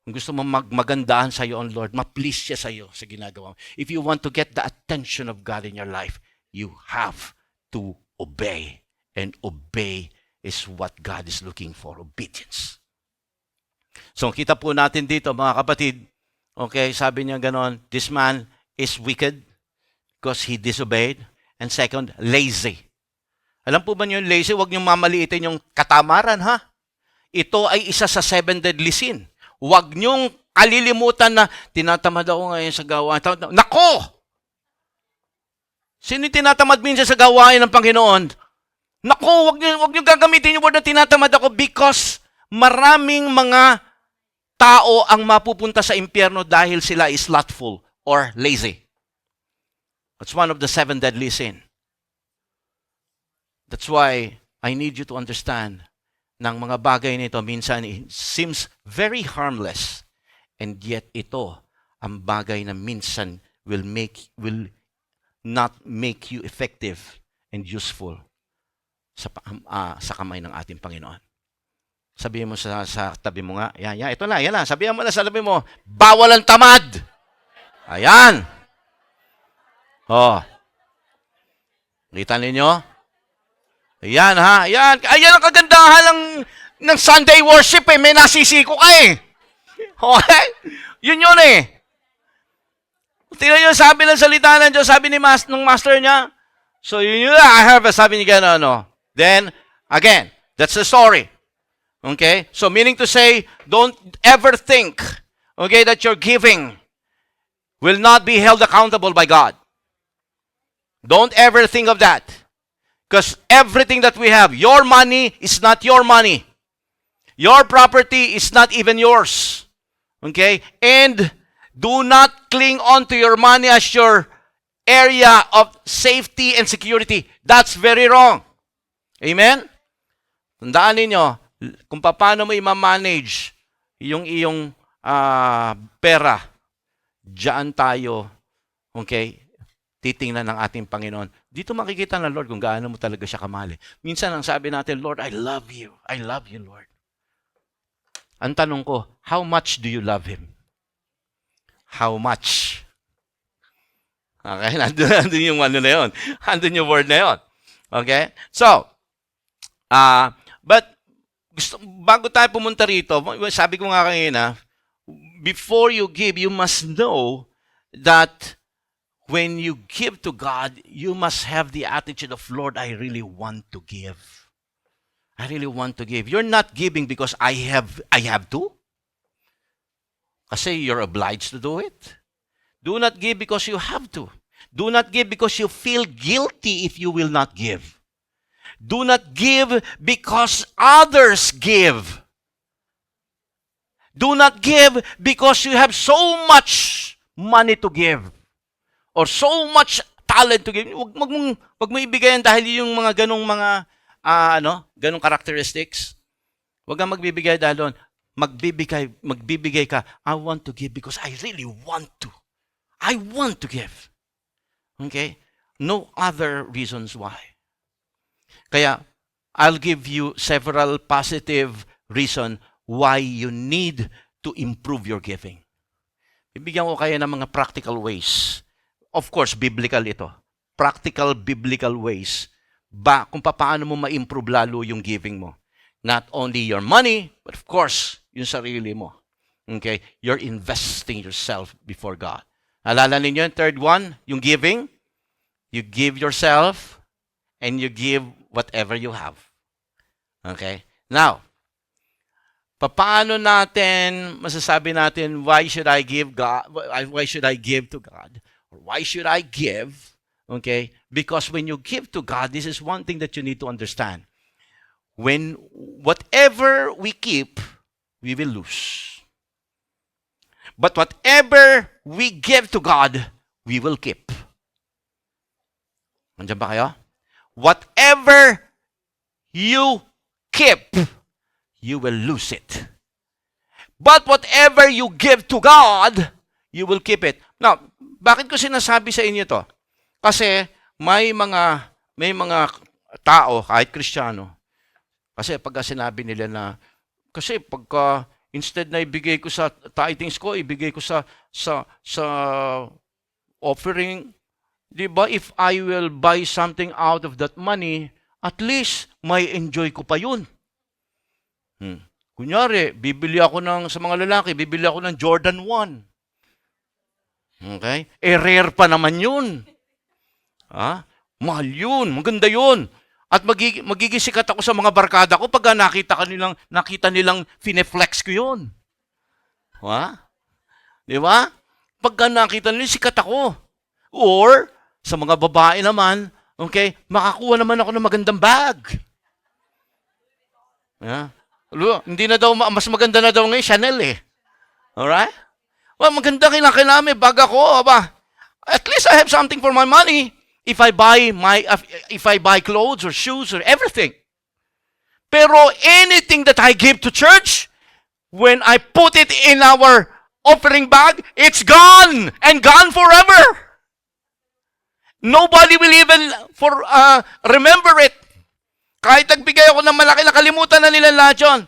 Kung gusto mo magandaan sa iyo ang Lord, ma-please siya sa iyo sa ginagawa mo. If you want to get the attention of God in your life, you have to obey. And obey is what God is looking for, obedience. So, kita po natin dito, mga kapatid, okay, sabi niya ganon, this man is wicked because he disobeyed. And second, lazy. Alam po ba niyo yung lazy? Huwag niyong mamaliitin yung katamaran, ha? Ito ay isa sa 7 deadly sin. Huwag niyong kalilimutan na tinatamad ako ngayon sa gawain. Nako! Sino tinatamad minsan sa gawain ng Panginoon? Nako, huwag niyong gagamitin yung word na tinatamad ako because maraming mga tao ang mapupunta sa impyerno dahil sila is slothful or lazy. That's one of the 7 deadly sin. That's why I need you to understand ng mga bagay nito minsan it seems very harmless and yet ito ang bagay na minsan will not make you effective and useful sa kamay ng ating Panginoon. Sabihin mo sa tabi mo nga, yan, ito na, yan na. Sabihin mo na sa tabi mo, bawal ang tamad. Ayan. Kita ninyo? Ayan ha, ayan. Ayan ang kagandahan ng Sunday worship May nasisiko ka Okay? Yun Tingnan nyo, sabi ng salita ng Diyos, sabi ng master niya. So yun I have, sabi niya gano'n, Then, again, that's the story. Okay? So meaning to say, don't ever think, okay, that your giving will not be held accountable by God. Don't ever think of that. Because everything that we have, your money is not your money. Your property is not even yours. Okay? And do not cling on to your money as your area of safety and security. That's very wrong. Amen? Tandaan ninyo, kung paano mo i-manage yung iyong pera, diyan tayo, okay, titingnan ng ating Panginoon. Dito makikita ng Lord kung gaano mo talaga siya kamali. Minsan ang sabi natin, Lord, I love you. I love you, Lord. Ang tanong ko, how much do you love Him? How much? Okay, nandun yung na yun. Nandun yung word na yun. Okay? So, but bago tayo pumunta rito, sabi ko nga kanina, before you give, you must know that when you give to God, you must have the attitude of, Lord, I really want to give. I really want to give. You're not giving because I have to. Kasi you're obliged to do it. Do not give because you have to. Do not give because you feel guilty if you will not give. Do not give because others give. Do not give because you have so much money to give or so much talent to give. Wag mo ibigayan dahil yung mga ganong mga ganong characteristics. Wag kang magbibigay dahil doon. Magbibigay ka, I want to give because I really want to. I want to give. Okay? No other reasons why. Kaya, I'll give you several positive reasons why you need to improve your giving. Bibigyan ko kayo ng mga practical ways. Of course, biblical ito. Practical, biblical ways kung paano mo ma-improve lalo yung giving mo. Not only your money, but of course, yung sarili mo. Okay? You're investing yourself before God. Alala ninyo yung third one, yung giving. You give yourself and you give whatever you have. Okay? Now, paano natin masasabi natin why should I give God? Why should I give to God? Or why should I give? Okay? Because when you give to God, this is one thing that you need to understand. When whatever we keep, we will lose. But whatever we give to God, we will keep. Nandiyan ba kayo? Whatever you keep, you will lose it. But whatever you give to God, you will keep it. Now, bakit ko sinasabi sa inyo to? Kasi may mga tao, kahit Kristiyano, kasi pagka sinabi nila na, kasi pagka instead na ibigay ko sa tithings ko, ibigay ko sa offering, di ba, if I will buy something out of that money, at least may enjoy ko pa yun. Kunyari, bibili ako sa mga lalaki, bibili ako ng Jordan 1. Okay? Rare pa naman yun. Mahal yun, maganda yun. At magigisikat ako sa mga barkada ko pag nakita nilang fineflex ko yun. Di ba? Pagka nakita nilang sikat ako. Or, sa mga babae naman, okay, makakuha naman ako ng magandang bag. Hindi na daw, mas maganda na daw ngayon, Chanel eh. Alright? Well, maganda kinakailangan, bag ako, at least I have something for my money. If I buy clothes or shoes or everything. Pero anything that I give to church, when I put it in our offering bag, it's gone and gone forever. Nobody will even remember it. Kahit nagbigay ako ng malaki, nakalimutan na nila lahat yun.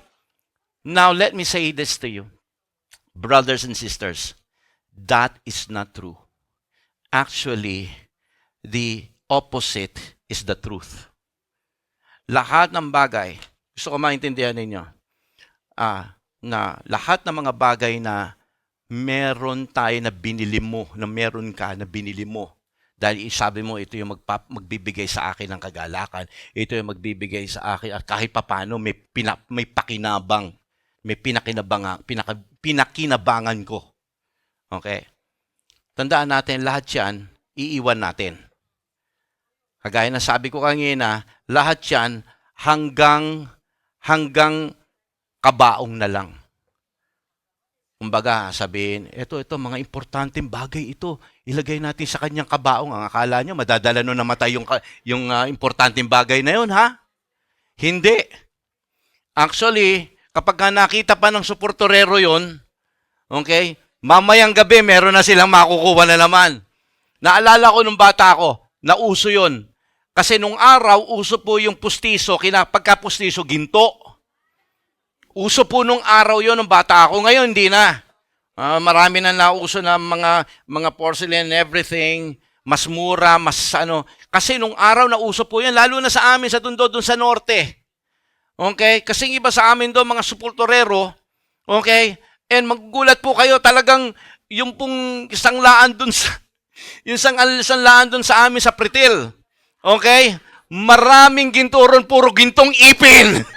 Now, let me say this to you. Brothers and sisters, that is not true. Actually, the opposite is the truth. Lahat ng bagay, gusto ko maintindihan ninyo, na lahat ng mga bagay na meron tayo na binili mo, na meron ka na binili mo, dahil sabi mo, ito yung magbibigay sa akin ng kagalakan, ito yung magbibigay sa akin, at kahit papano may pakinabang, may pinakinabangan ko. Okay? Tandaan natin, lahat yan, iiwan natin. Kagaya na sabi ko kanina, lahat yan hanggang kabaong na lang. Kumbaga, sabihin, ito, mga importanteng bagay ito. Ilagay natin sa kanyang kabaong. Ang akala nyo, madadala nyo namatay yung importanteng bagay na yun, ha? Hindi. Actually, kapag nakita pa ng suportorero yun, okay, mamayang gabi, meron na silang makukuha na naman. Naalala ko nung bata ko, nauso yun. Kasi nung araw, uso po yung pustiso, pagka-pustiso, ginto. Uso po nung araw yon ng bata ako. Ngayon, hindi na. Marami na nauso na mga porcelain and everything. Mas mura, mas ano. Kasi nung araw, nauso po yan. Lalo na sa amin, sa Tondo, dun sa norte. Okay? Kasi iba sa amin doon, mga supultorero. Okay? And magugulat po kayo, talagang yung pong isang laan dun sa... Yung isang laan dun sa amin sa Pritil. Okay? Maraming ginto ron, puro gintong ipin.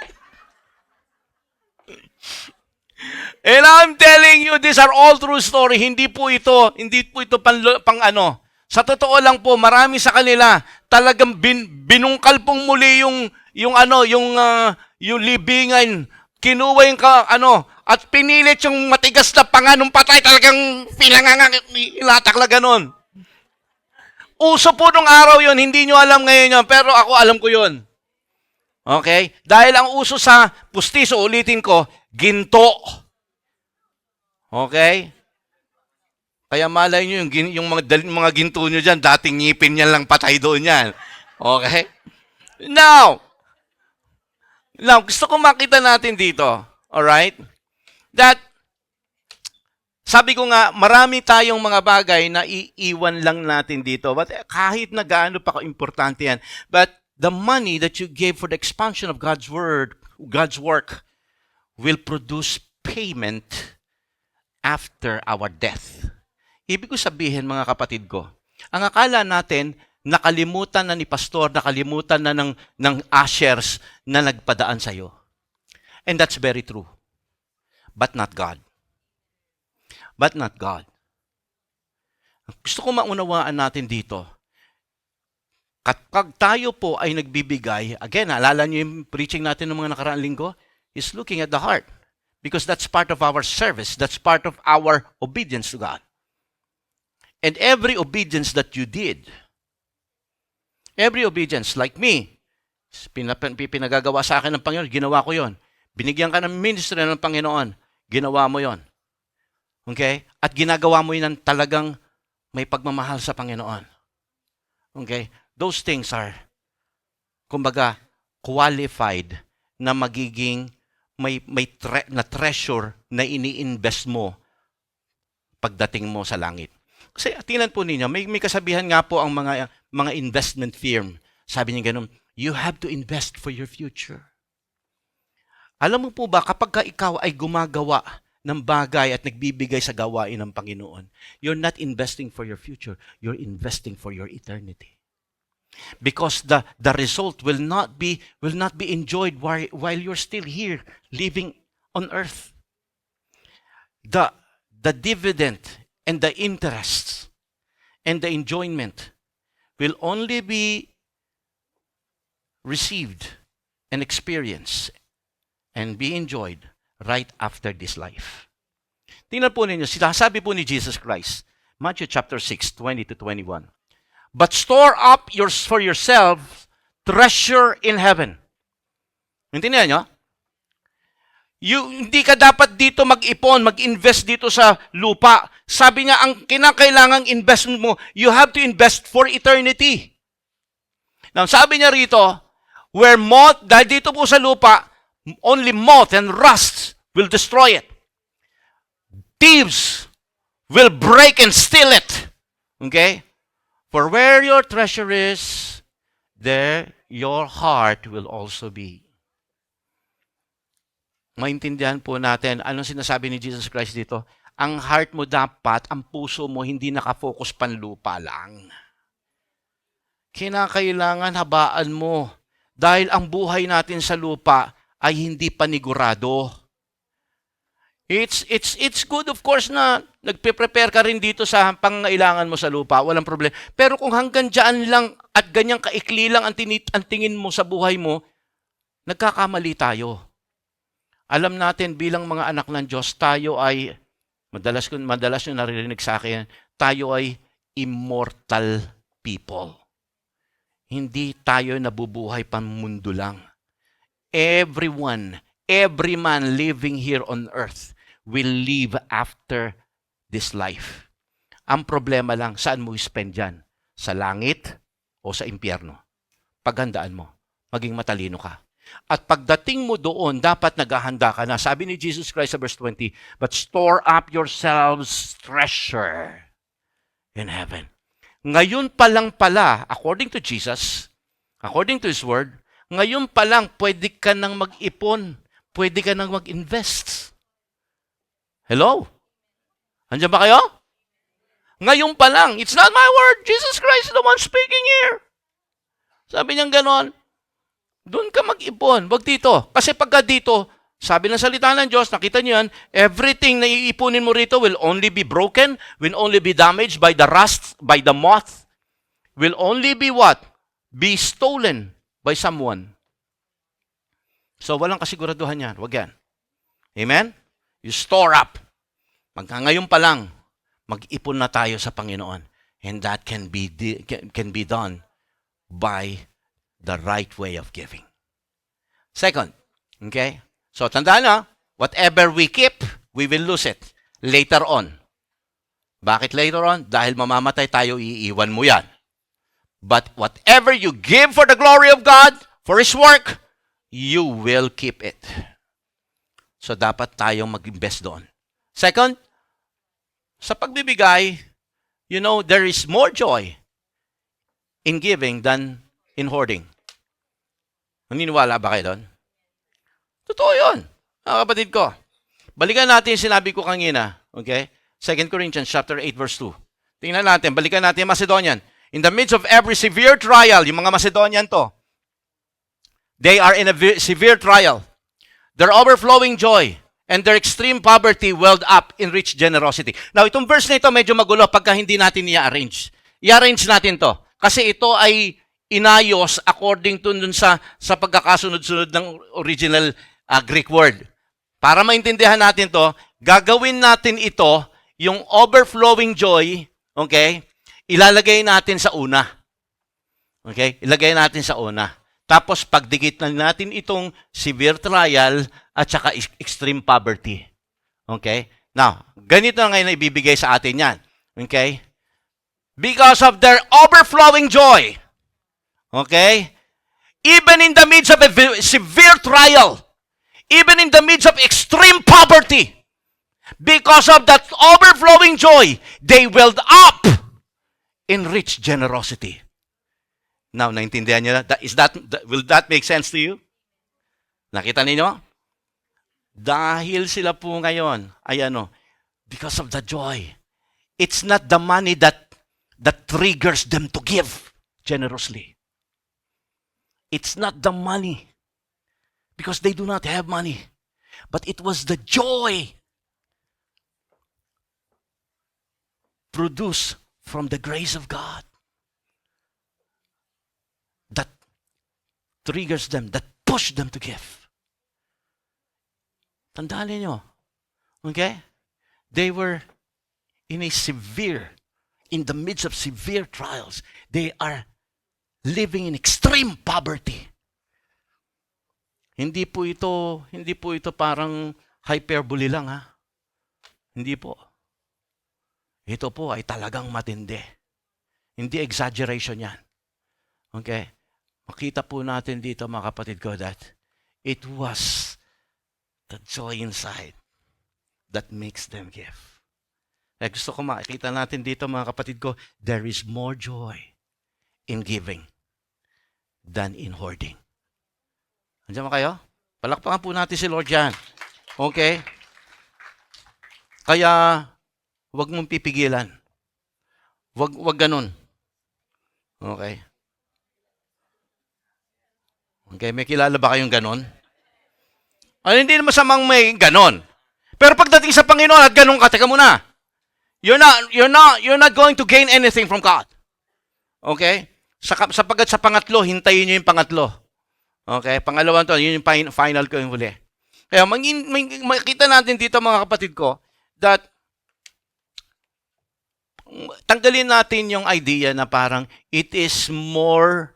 And I'm telling you, these are all true story. Hindi po ito pang ano. Sa totoo lang po, marami sa kanila talagang binungkal pong muli yung libingan. Kinuha yung at pinilit yung matigas na panga nung patay, talagang ilatakla ganon. Uso po nung araw yon, hindi nyo alam ngayon yon, pero ako alam ko yon. Okay? Dahil ang uso sa pustiso, ulitin ko, ginto. Okay? Kaya malay nyo, yung mga ginto nyo dyan, dating ngipin yan lang patay doon yan. Okay? Now, gusto ko makita natin dito, alright? That, sabi ko nga, marami tayong mga bagay na iiwan lang natin dito. But kahit na gaano pa ka-importante yan. But the money that you gave for the expansion of God's word, God's work, will produce payment after our death. Ibig ko sabihin, mga kapatid ko, ang akala natin, nakalimutan na ni pastor, nakalimutan na ng ushers na nagpadaan sa'yo. And that's very true. But not God. But not God. Gusto ko maunawaan natin dito. Kapag tayo po ay nagbibigay, again, alala niyo yung preaching natin ng mga nakaraang linggo, is looking at the heart. Because that's part of our service. That's part of our obedience to God. And every obedience that you did, every obedience, like me, pinagagawa sa akin ng Panginoon, ginawa ko yon. Binigyan ka ng ministry ng Panginoon, ginawa mo yon. Okay? At ginagawa mo yun ng talagang may pagmamahal sa Panginoon. Okay? Those things are, kumbaga, qualified na magiging na treasure na ini-invest mo pagdating mo sa langit. Kasi tingnan po ninyo, may kasabihan nga po ang mga investment firm. Sabi niya ganun, you have to invest for your future. Alam mo po ba, kapag ikaw ay gumagawa ng bagay at nagbibigay sa gawain ng Panginoon, you're not investing for your future, you're investing for your eternity. Because the result will not be enjoyed while you're still here, living on earth. The dividend and the interests and the enjoyment will only be received and experienced and be enjoyed right after this life. Tingnan po ninyo, sinasabi po ni Jesus Christ, Matthew chapter 6, 20 to 21. But store up for yourselves treasure in heaven. Intindihan nyo? Hindi ka dapat dito mag-ipon, mag-invest dito sa lupa. Sabi niya, ang kinakailangang investment mo, you have to invest for eternity. Now, sabi niya rito, dahil dito po sa lupa, only moth and rust will destroy it. Thieves will break and steal it. Okay? For where your treasure is, there your heart will also be. Maintindihan po natin, anong sinasabi ni Jesus Christ dito? Ang heart mo dapat, ang puso mo, hindi nakafocus panlupa lang. Kinakailangan habaan mo. Dahil ang buhay natin sa lupa ay hindi panigurado. It's good of course na nagpe-prepare ka rin dito sa pangangailangan mo sa lupa, walang problema. Pero kung hanggang dyan lang at ganyang kaikli lang ang tingin mo sa buhay mo, nagkakamali tayo. Alam natin bilang mga anak ng Diyos, tayo ay, madalas yung naririnig sa akin, tayo ay immortal people. Hindi tayo nabubuhay pamundo lang. Every man living here on earth will live after this life. Ang problema lang, saan mo spend yan? Sa langit o sa impyerno? Paghandaan mo, maging matalino ka. At pagdating mo doon, dapat naghahanda ka na. Sabi ni Jesus Christ sa verse 20, but store up yourselves treasure in heaven. Ngayon pa lang pala, according to Jesus, according to His Word, ngayon pa lang pwede ka nang mag-ipon, pwede ka nang mag-invest. Hello? Andiyan ba kayo? Ngayon pa lang, it's not my word, Jesus Christ is the one speaking here. Sabi niya ganon, doon ka mag-ipon, wag dito. Kasi pagka dito, Sabi ng salita ng Diyos, nakita niyo yan, everything na iipunin mo rito will only be broken, will only be damaged by the rust, by the moth, will only be what? Be stolen by someone. So, walang kasiguraduhan yan. Wag yan. Amen? You store up. Ngayon pa lang, mag-ipon na tayo sa Panginoon. And that can be done by the right way of giving. Second, okay? So, tandaan na, whatever we keep, we will lose it later on. Bakit later on? Dahil mamamatay tayo, iiwan mo yan. But whatever you give for the glory of God, for His work, you will keep it. So, dapat tayong mag-invest doon. Second, sa pagbibigay, you know, there is more joy in giving than in hoarding. Naniniwala ba kayo doon? Totoo yun, mga kapatid ko. Balikan natin yung sinabi ko kanina. Okay? 2 Corinthians chapter 8, verse 2. Tingnan natin, balikan natin yung Macedonian. In the midst of every severe trial, yung mga Macedonian to, they are in a severe trial. Their overflowing joy and their extreme poverty welled up in rich generosity. Now, itong verse na ito medyo magulo pagka hindi natin i-arrange. I-arrange natin to. Kasi ito ay inayos according to dun sa pagkakasunod-sunod ng original Greek word. Para maintindihan natin to, gagawin natin ito, yung overflowing joy, okay, ilalagay natin sa una. Okay? Ilagay natin sa una. Tapos, pagdikit na natin itong severe trial at saka extreme poverty. Okay? Now, ganito na ngayon na ibibigay sa atin yan. Okay? Because of their overflowing joy. Okay? Even in the midst of a severe trial, even in the midst of extreme poverty, because of that overflowing joy, they welled up in rich generosity. Now, naintindihan niyo na? Will that make sense to you? Nakita niyo? Dahil sila po ngayon ay because of the joy. It's not the money that triggers them to give generously. It's not the money because they do not have money. But it was the joy produced from the grace of God that triggers them, that push them to give. Tandaan niyo. Okay? They were in the midst of severe trials. They are living in extreme poverty. Hindi po ito parang hyperbole lang, ha? Hindi po. Ito po ay talagang matindi. Hindi exaggeration yan. Okay? Makita po natin dito, mga kapatid ko, that it was the joy inside that makes them give. Kaya gusto ko makikita natin dito, mga kapatid ko, there is more joy in giving than in hoarding. Andiyan ba kayo? Palakpakan po natin si Lord yan. Okay? Kaya, huwag mong pipigilan. Huwag ganun. Okay? Okay, may kilala ba kayong ganun? Hindi naman masamang may ganun. Pero pagdating sa Panginoon at ganun ka, teka muna. You're not going to gain anything from God. Okay? Sapagkat sa pangatlo, hintayin niyo yung pangatlo. Okay? Pangalawa to, yun yung final ko yung huli. Kaya makita natin dito, mga kapatid ko, that tanggalin natin yung idea na parang it is more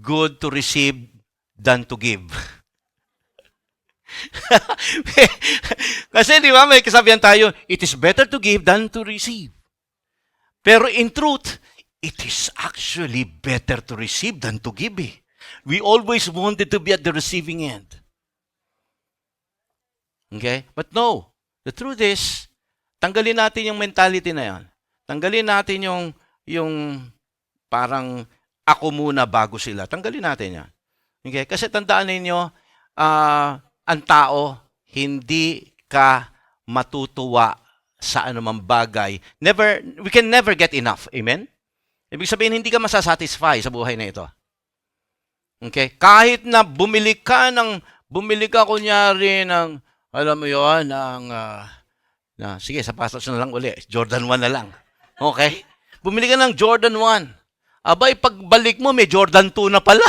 good to receive than to give. Kasi di ba may kasabihan tayo, it is better to give than to receive. Pero in truth, it is actually better to receive than to give. We always wanted to be at the receiving end. Okay? But no, the truth is, tanggalin natin yung mentality na yan. Tanggalin natin yung parang ako muna bago sila. Tanggalin natin yan. Okay? Kasi tandaan ninyo, ang tao, hindi ka matutuwa sa anumang bagay. We can never get enough. Amen? Ibig sabihin, hindi ka masasatisfy sa buhay na ito. Okay? Kahit na bumili ka ng Bumili ka kunyari ng, alam mo yun, sige, sapatos na lang uli. Jordan 1 na lang. Okay? Bumili ka ng Jordan 1. Abay, pagbalik mo, may Jordan 2 na pala.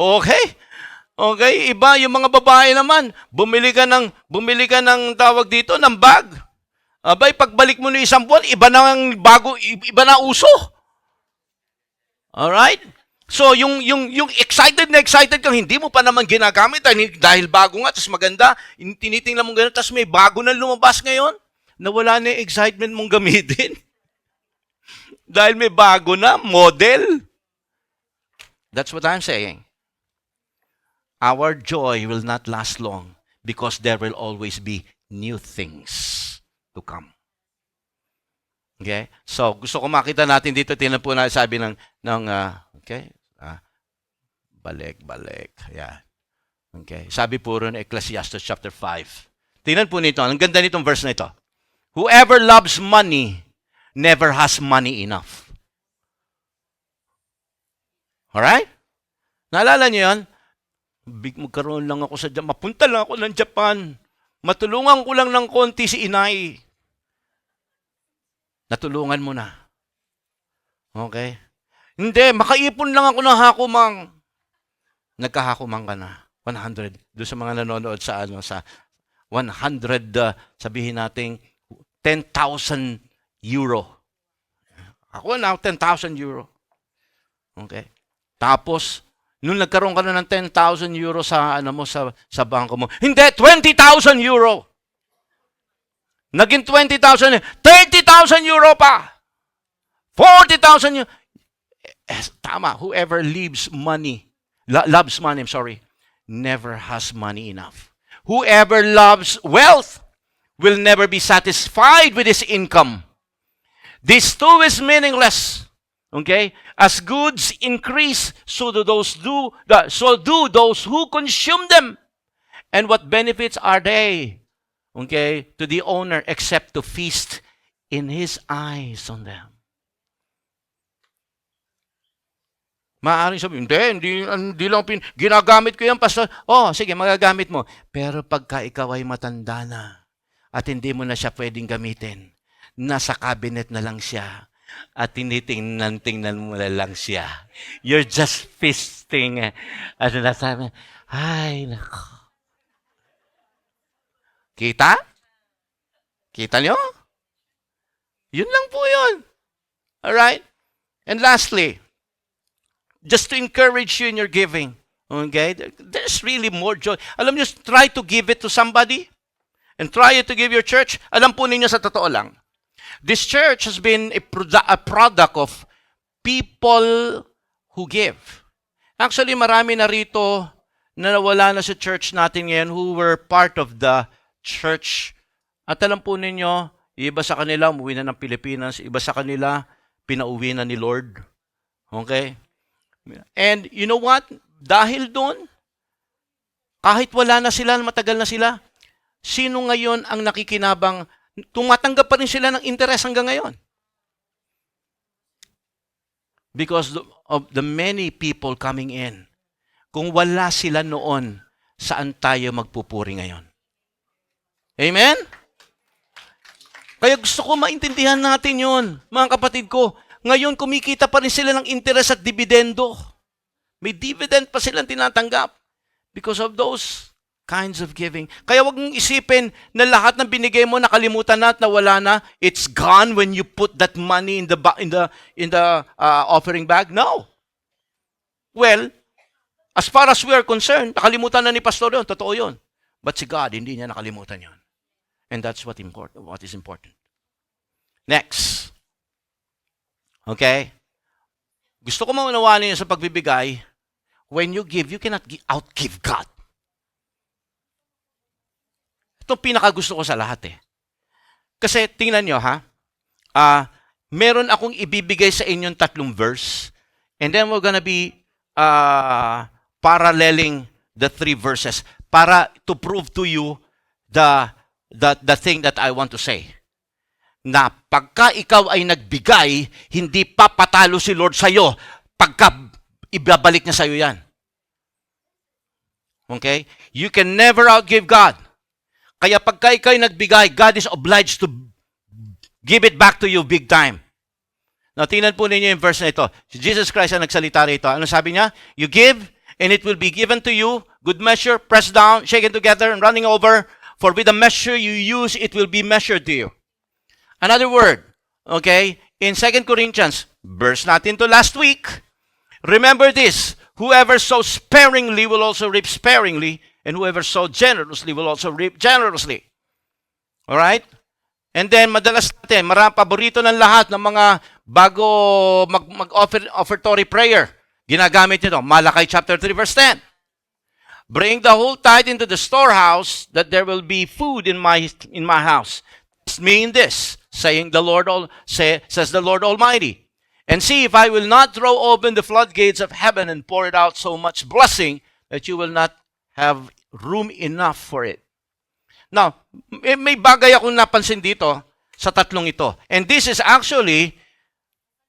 Okay? Okay? Iba, yung mga babae naman, bumili ka ng tawag dito, ng bag. Abay, pagbalik mo ng isang buwan, iba na ang bago, iba na uso. Alright? So, yung excited kang hindi mo pa naman ginagamit dahil bago nga, tapos maganda, tinitingnan mo ganun, tapos may bago na lumabas ngayon, na wala na yung excitement mong gamitin. Dahil may bago na, model. That's what I'm saying. Our joy will not last long because there will always be new things to come. Okay? So, gusto ko makita natin dito, tinan po na sabi okay? Balik. Ayan. Okay. Sabi po rin Ecclesiastes chapter 5. Tingnan po nito. Ang ganda nitong verse na ito. Whoever loves money never has money enough. Alright? Naalala niyo yan? Magkaroon lang ako sa Japan. Mapunta lang ako ng Japan. Matulungan ko lang ng konti si inay. Natulungan mo na. Okay? Hindi, makaipon lang ako ng hakumang. Nagkahakumang ka na. 100. Doon sa mga nanonood sa 100, sabihin natin, 10,000 euro. Ako na, 10,000 euro. Okay? Tapos, nung nagkaroon ka na ng 10,000 euro sa bangko mo, hindi, 20,000 euro. Naging 20,000, 30,000 euro pa. 40,000 euro. Tama, whoever loves money, never has money enough. Whoever loves wealth will never be satisfied with his income. This too is meaningless. Okay? As goods increase, so do those who consume them. And what benefits are they? Okay? To the owner except to feast in his eyes on them. Maaaring sabihin, hindi lang ginagamit ko yan, pastor. Oh, sige, magagamit mo. Pero pagka ikaw ay matanda na at hindi mo na siya pwedeng gamitin, nasa cabinet na lang siya at tinitingnan mo na lang siya. You're just feasting. At nasabi, ay, nako. Kita? Kita nyo? Yun lang po yun. Alright? And lastly, just to encourage you in your giving. Okay? There's really more joy. Alam niyo, try to give it to somebody and try to give your church. Alam po ninyo sa totoo lang. This church has been a product of people who give. Actually, marami na rito na nawala na sa church natin ngayon who were part of the church. At alam po ninyo, iba sa kanila, umuwi na ng Pilipinas. Iba sa kanila, pinauwi na ni Lord. Okay? And you know what? Dahil doon, kahit wala na sila, matagal na sila, sino ngayon ang nakikinabang, tumatanggap pa rin sila ng interes hanggang ngayon? Because of the many people coming in. Kung wala sila noon, saan tayo magpupuri ngayon? Amen? Kaya gusto ko maintindihan natin yun, mga kapatid ko. Ngayon, kumikita pa rin sila ng interes at dividendo. May dividend pa silang tinatanggap because of those kinds of giving. Kaya wag mong isipin na lahat ng binigay mo nakalimutan na at nawala na. It's gone when you put that money in the offering bag. No. Well, as far as we are concerned, nakalimutan na ni pastor yun. Totoo yun. But si God, hindi niya nakalimutan yun. And that's what is important. Next. Okay? Gusto ko maunawaan niyo sa pagbibigay, when you give, you cannot outgive God. Ito pinakagusto ko sa lahat eh. Kasi tingnan niyo ha, meron akong ibibigay sa inyong 3 verse, and then we're gonna be paralleling the 3 verses para to prove to you the thing that I want to say. Na pagka ikaw ay nagbigay, hindi pa patalo si Lord sa'yo pagka ibabalik niya sa'yo yan. Okay? You can never outgive God. Kaya pagka ikaw'y nagbigay, God is obliged to give it back to you big time. Now, tingnan po ninyo yung verse na ito. Si Jesus Christ ang nagsalita rito. Ano sabi niya? You give, and it will be given to you. Good measure, pressed down, shaken together, and running over. For with the measure you use, it will be measured to you. Another word, okay? In 2 Corinthians, verse natin to last week. Remember this, whoever sows sparingly will also reap sparingly, and whoever sows generously will also reap generously. Alright? And then, madalas natin, paborito ng lahat ng mga bago mag-offertory prayer, ginagamit nito, Malakay chapter 3, verse 10. Bring the whole tithe into the storehouse, that there will be food in my house. This mean this, says the Lord Almighty. And see if I will not throw open the floodgates of heaven and pour it out so much blessing that you will not have room enough for it. Now, may bagay akong napansin dito sa tatlong ito. And this is actually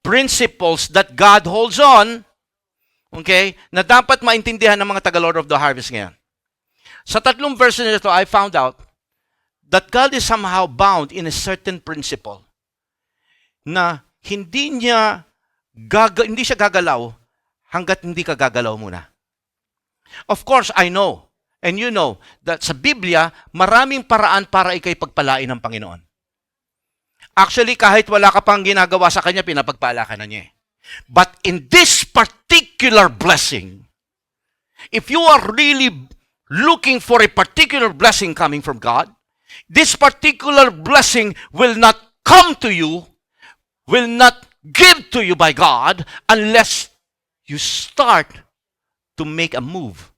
principles that God holds on, okay, na dapat maintindihan ng mga taga-Lord of the Harvest ngayon. Sa tatlong verses nito, I found out that God is somehow bound in a certain principle na hindi siya gagalaw hanggat hindi ka gagalaw muna. Of course, I know, and you know, that sa Biblia, maraming paraan para ikay pagpalain ng Panginoon. Actually, kahit wala ka pang ginagawa sa Kanya, pinapagpala ka na niya. But in this particular blessing, if you are really looking for a particular blessing coming from God, this particular blessing will not come to you, will not give to you by God, unless you start to make a move.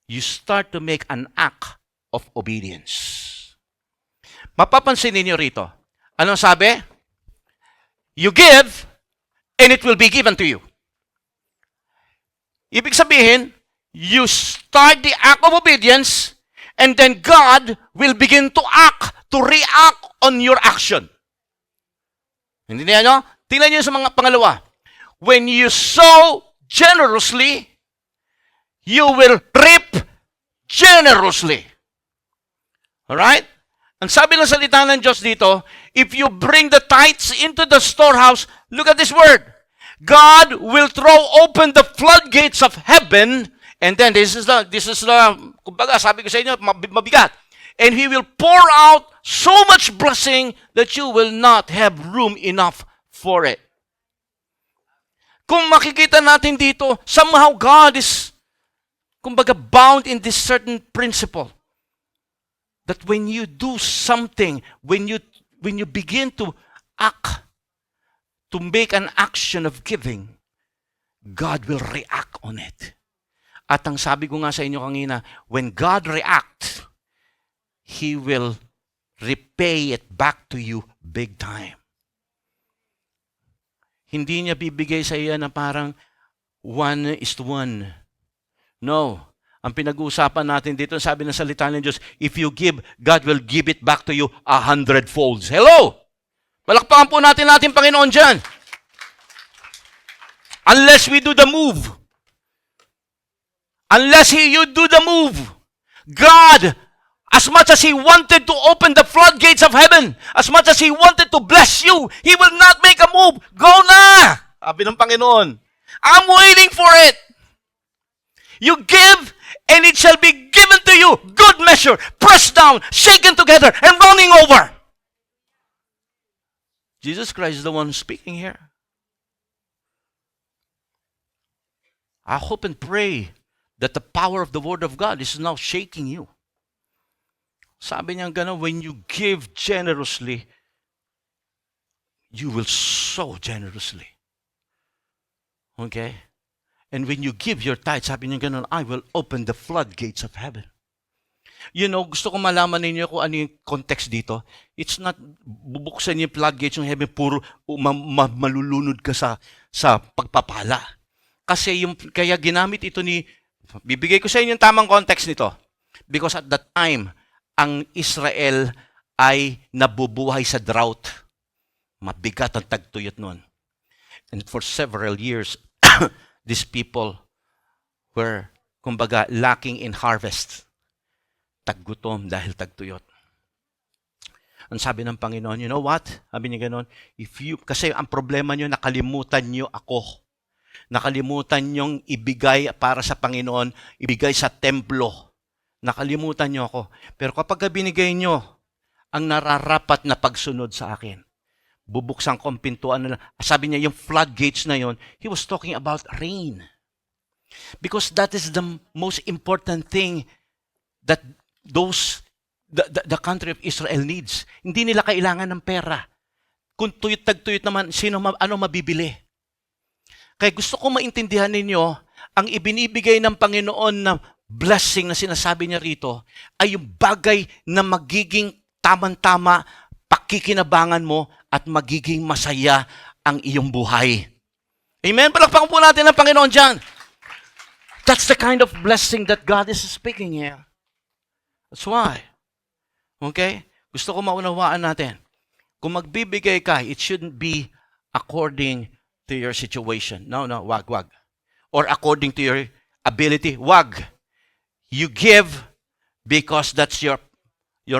You start to make an act of obedience. Mapapansin ninyo rito. Anong sabi? You give, and it will be given to you. Ibig sabihin, you start the act of obedience, and then God will begin to react on your action. Hindi niya, no? Tingnan niyo sa mga pangalawa. When you sow generously, you will reap generously. Alright? Ang sabi ng salita ng Diyos dito, if you bring the tithes into the storehouse, look at this word. God will throw open the floodgates of heaven, and then this is the, kumbaga, sabi ko sa inyo, mabigat. And He will pour out so much blessing that you will not have room enough for it. Kung makikita natin dito, somehow God is, kumbaga, bound in this certain principle. That when you do something, when you begin to act, to make an action of giving, God will react on it. At ang sabi ko nga sa inyo kanina, when God reacts, He will repay it back to you big time. Hindi niya bibigay sa iyo na parang 1:1. No. Ang pinag-uusapan natin dito, sabi ng salita ng Diyos, if you give, God will give it back to you 100-folds. Hello! Palakpakan po natin Panginoon dyan. Unless we do the move. Unless you do the move. God, as much as He wanted to open the floodgates of heaven, as much as He wanted to bless you, He will not make a move. Go na! Sabi ng Panginoon. I'm waiting for it. You give, and it shall be given to you. Good measure, pressed down, shaken together, and running over. Jesus Christ is the one speaking here. I hope and pray that the power of the Word of God is now shaking you. Sabi niya gano'n, when you give generously, you will sow generously. Okay? And when you give your tithe, sabi niya gano'n, I will open the floodgates of heaven. You know, gusto ko malaman ninyo kung ano yung context dito. It's not bubuksan yung floodgates ng heaven, puro malulunod ka sa pagpapala. Kasi kaya ginamit ito bibigay ko sa inyo yung tamang context nito. Because at that time, ang Israel ay nabubuhay sa drought. Mabigat ang tagtuyot noon. And for several years, these people were kumbaga, lacking in harvest. Taggutom dahil tagtuyot. Ang sabi ng Panginoon, you know what? Sabi niya gano'n, kasi ang problema niyo, nakalimutan niyo ako. Nakalimutan niyong ibigay para sa Panginoon, ibigay sa templo. Nakalimutan niyo ako. Pero kapag binigay niyo ang nararapat na pagsunod sa akin, bubuksan ko ang pintuan na, sabi niya, yung floodgates na yon, he was talking about rain. Because that is the most important thing that the country of Israel needs. Hindi nila kailangan ng pera. Kung tuyot-tagtuyot naman, ano mabibili? Kaya gusto ko maintindihan ninyo, ang ibinibigay ng Panginoon na blessing na sinasabi niya rito, ay yung bagay na magiging tamang-tama, pakikinabangan mo, at magiging masaya ang iyong buhay. Amen? Palakpakan po natin ang Panginoon dyan. That's the kind of blessing that God is speaking here. That's why. Okay? Gusto ko maunawaan natin. Kung magbibigay ka, it shouldn't be according to your situation. No, wag. Or according to your ability. Wag. You give because that's your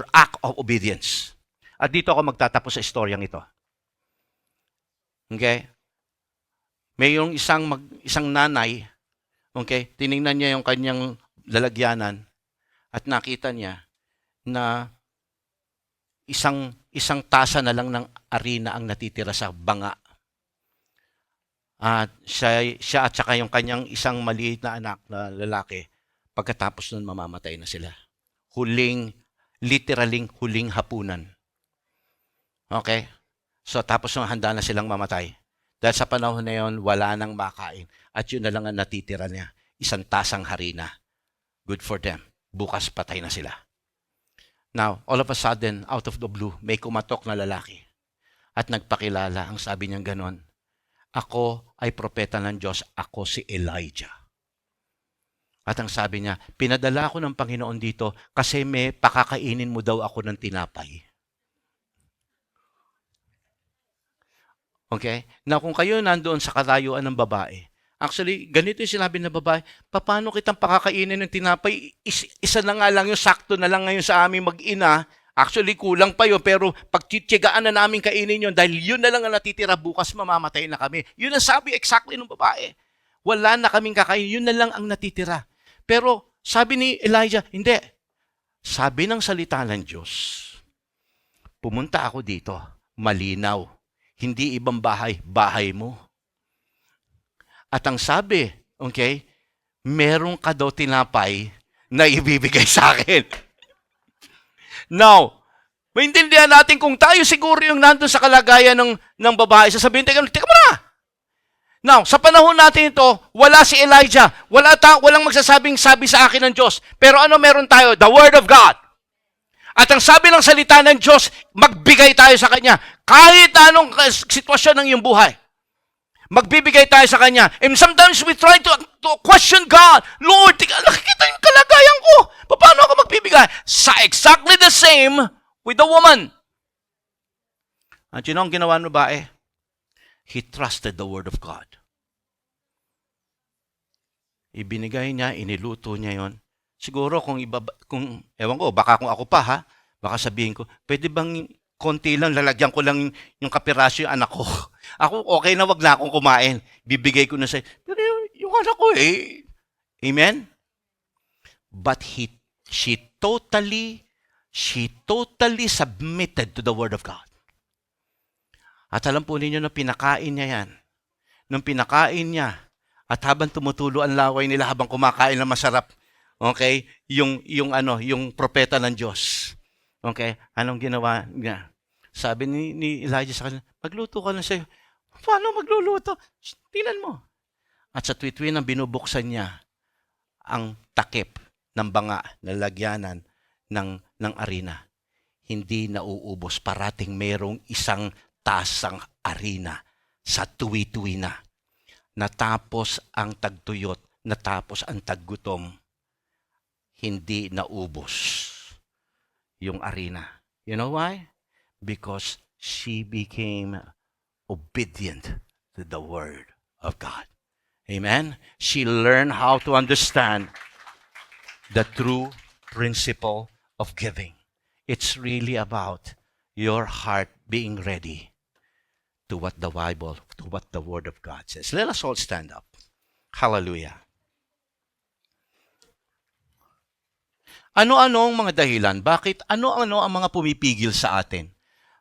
act of obedience. At dito ako magtatapos sa istoryang ito. Okay? Mayroong isang nanay, okay, tiningnan niya yung kanyang lalagyanan at nakita niya na isang tasa na lang ng arena ang natitira sa banga. At siya at saka yung kanyang isang maliit na anak na lalaki, pagkatapos nun mamamatay na sila. Literally huling hapunan. Okay? So tapos nung handa na silang mamatay. Dahil sa panahon na yon, wala nang makain. At yun na lang ang natitira niya. Isang tasang harina. Good for them. Bukas patay na sila. Now, all of a sudden, out of the blue, may kumatok na lalaki. At nagpakilala, ang sabi niyang ganon, ako ay propeta ng Diyos, ako si Elijah. At ang sabi niya, pinadala ako ng Panginoon dito kasi may pakakainin mo daw ako ng tinapay. Okay? Now, kung kayo nandoon sa kalayuan ng babae, actually, ganito yung sinabi ng babae, paano kitang pakakainin ng tinapay? Isa na nga lang yung sakto na lang ngayon sa aming mag-ina. Actually, kulang pa yun, pero pagtitiyagaan na namin kainin yun dahil yun na lang ang natitira, bukas mamamatay na kami. Yun ang sabi exactly ng babae. Wala na kaming kakainin, yun na lang ang natitira. Pero sabi ni Elijah, hindi. Sabi ng salita ng Diyos, pumunta ako dito, malinaw. Hindi ibang bahay, bahay mo. At ang sabi, okay, meron ka daw tinapay na ibibigay sa akin. Now, maintindihan natin kung tayo siguro yung nandun sa kalagayan ng babae, sasabihin, teka mo na. Now, sa panahon natin ito, wala si Elijah. Walang magsasabing sabi sa akin ng Diyos. Pero ano meron tayo? The Word of God. At ang sabi ng salita ng Diyos, magbigay tayo sa Kanya. Kahit anong sitwasyon ng iyong buhay. Magbibigay tayo sa Kanya. And sometimes we try to question God. Lord, nakikita yung kalagayan ko. Paano ako magbibigay? Exactly the same with the woman. At yun ang ginawa ng babae. He trusted the Word of God. Ibinigay niya, iniluto niya yon. Siguro kung ewan ko, baka kung ako pa ha, baka sabihin ko, pwede bang konti lang, lalagyan ko lang yung kapiraso yung anak ko. Ako, okay na, wag na akong kumain. Bibigay ko na sa'yo. Pero yung anak ko Amen? But she totally submitted to the Word of God. At alam po ninyo na pinakain niya yan. Nung pinakain niya, at habang tumutulo ang laway nila habang kumakain na masarap, okay, yung propeta ng Diyos. Okay, anong ginawa niya? Sabi ni Elijah sa kanya, magluto ka lang sa'yo. Paano magluluto? Tingnan mo. At sa tuwi-tuwi nang binubuksan niya ang takip ng banga na lagyanan ng arena. Hindi nauubos. Parating merong isang tasang arena sa tuwi-tuwi na. Natapos ang tagtuyot, natapos ang taggutom. Hindi naubos yung arena. You know why? Because she became obedient to the Word of God. Amen? She learned how to understand the true principle of giving. It's really about your heart being ready to what the Bible, to what the Word of God says. Let us all stand up. Hallelujah. Ano-ano ang mga dahilan? Bakit ano-ano ang mga pumipigil sa atin?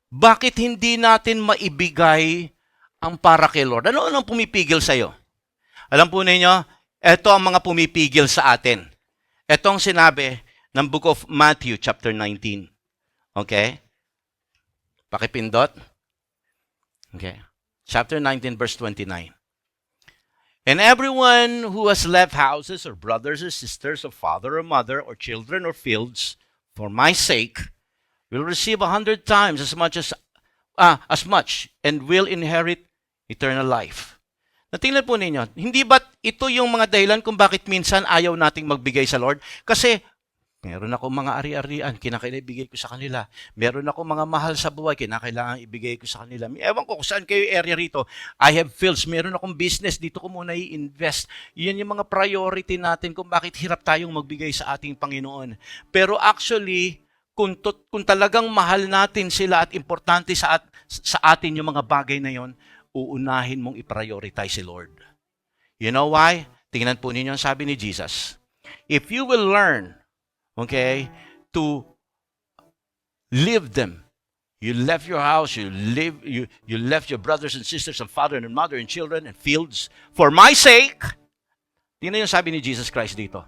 Bakit hindi natin maibigay ang para kay Lord? Ano-ano ang pumipigil sa iyo? Alam po ninyo, ito ang mga pumipigil sa atin. Ito ang sinabi ng Book of Matthew chapter 19. Okay? Pakipindot. Okay. Chapter 19, verse 29. And everyone who has left houses or brothers or sisters or father or mother or children or fields for my sake will receive 100 times as much and will inherit eternal life. Natingnan po ninyo, hindi ba't ito yung mga dahilan kung bakit minsan ayaw nating magbigay sa Lord? Kasi meron ako mga ari-arian, kinakailangan ibigay ko sa kanila. Meron ako mga mahal sa buhay, kinakailangan ibigay ko sa kanila. Ewan ko kung saan kayo area rito. I have fields, meron akong business, dito ko muna i-invest. Yan yung mga priority natin kung bakit hirap tayong magbigay sa ating Panginoon. Pero actually, kung talagang mahal natin sila at importante sa atin yung mga bagay na yon, uunahin mong i-prioritize si Lord. You know why? Tingnan po ninyo ang sabi ni Jesus. If you will learn, okay, to live them. You left your house, you left your brothers and sisters and father and mother and children and fields for my sake. Tingnan yung sabi ni Jesus Christ dito.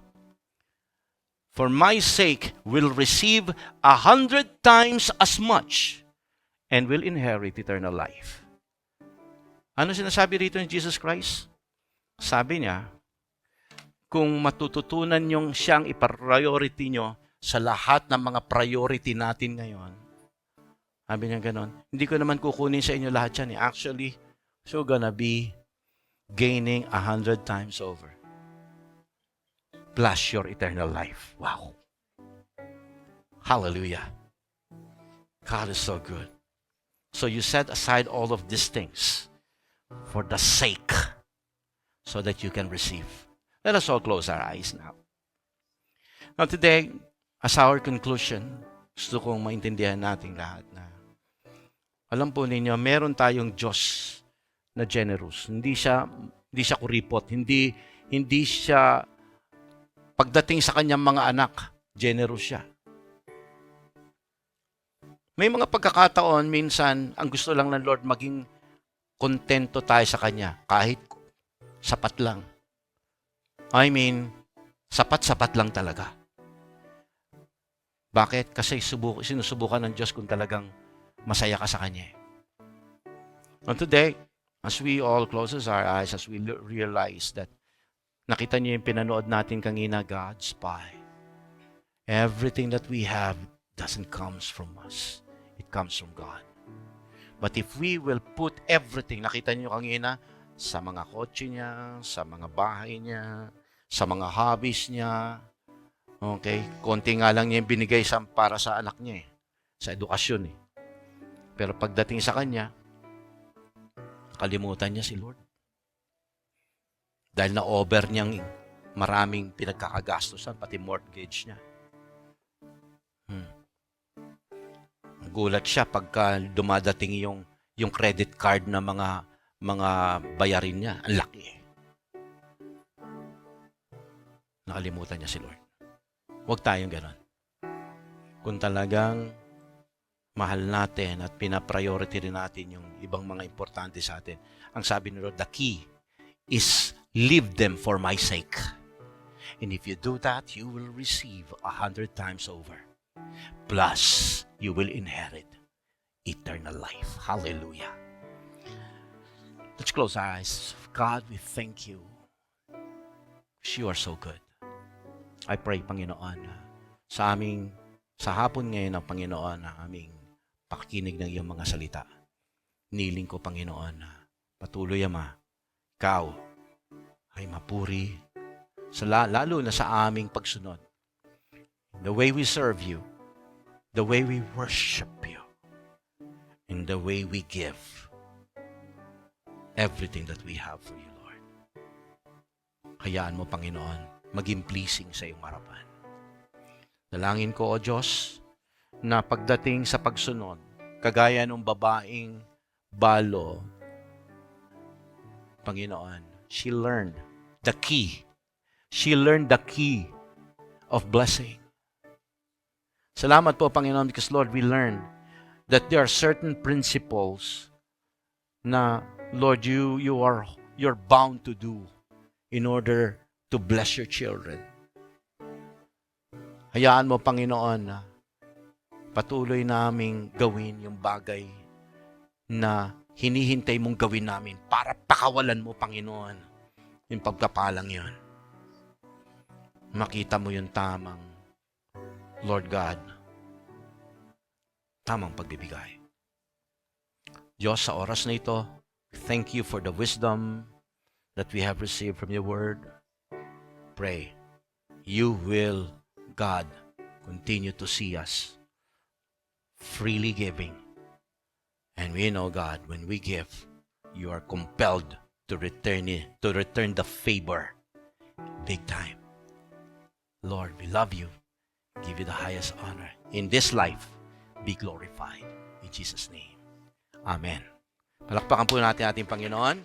For my sake will receive 100 times as much and will inherit eternal life. Ano sinasabi rito ni Jesus Christ? Sabi niya, kung matututunan niyong siyang ipriority nyo sa lahat ng mga priority natin ngayon, sabi niya ganon, hindi ko naman kukunin sa inyo lahat yan. Actually, so gonna be gaining 100 times over. Plus your eternal life. Wow. Hallelujah. God is so good. So you set aside all of these things for the sake so that you can receive. Let us all close our eyes now. Now today, as our conclusion, gusto kong maintindihan natin lahat na alam po ninyo, meron tayong Diyos na generous. Hindi siya kuripot. Hindi siya, pagdating sa kanyang mga anak, generous siya. May mga pagkakataon, minsan, ang gusto lang ng Lord, maging kontento tayo sa Kanya, kahit sapat lang. I mean, sapat-sapat lang talaga. Bakit? Kasi sinusubukan ng Diyos kung talagang masaya ka sa Kanya. And today, as we all close our eyes, as we realize that nakita niyo yung pinanood natin kanina, God's spy. Everything that we have doesn't come from us. It comes from God. But if we will put everything, nakita niyo kanina, sa mga kotse niya, sa mga bahay niya, sa mga hobbies niya, okay, konti nga lang niya yung binigay para sa anak niya sa edukasyon Pero pagdating sa kanya, kalimutan niya si Lord. Dahil na-over niyang maraming pinagkakagastosan, pati mortgage niya. Gulat siya pagka dumadating yung credit card na mga bayarin niya. Ang laki. Nakalimutan niya si Lord. Huwag tayong ganon. Kung talagang mahal natin at pinapriority rin natin yung ibang mga importante sa atin, ang sabi ni Lord, the key is live them for my sake. And if you do that, you will receive 100 times over. Plus, you will inherit eternal life. Hallelujah. Let's close our eyes. God, we thank you. You are so good. I pray, Panginoon, sa hapon ngayon ng Panginoon, na aming pakikinig ng iyong mga salita. Niling ko, Panginoon, na patuloy, Ama, ikaw ay mapuri, lalo na sa aming pagsunod. The way we serve you, the way we worship you, and the way we give everything that we have for you, Lord. Hayaan mo, Panginoon, maging pleasing sa iyong harapan. Dalangin ko, O Diyos, na pagdating sa pagsunod, kagaya ng babaeng balo, Panginoon, she learned the key. She learned the key of blessing. Salamat po, Panginoon, because Lord, we learn that there are certain principles na, Lord, you're bound to do in order to bless your children. Hayaan mo, Panginoon, na patuloy naming gawin yung bagay na hinihintay mong gawin namin para pakawalan mo, Panginoon, yung pagkapalang yun. Makita mo yung tamang, Lord God, tamang pagbibigay. Diyos, sa oras na ito, thank you for the wisdom that we have received from your word. Pray, you will, God, continue to see us freely giving. And we know, God, when we give, you are compelled to return the favor big time. Lord, we love you. Give you the highest honor. In this life, be glorified. In Jesus' name. Amen. Palakpakan po natin ating Panginoon.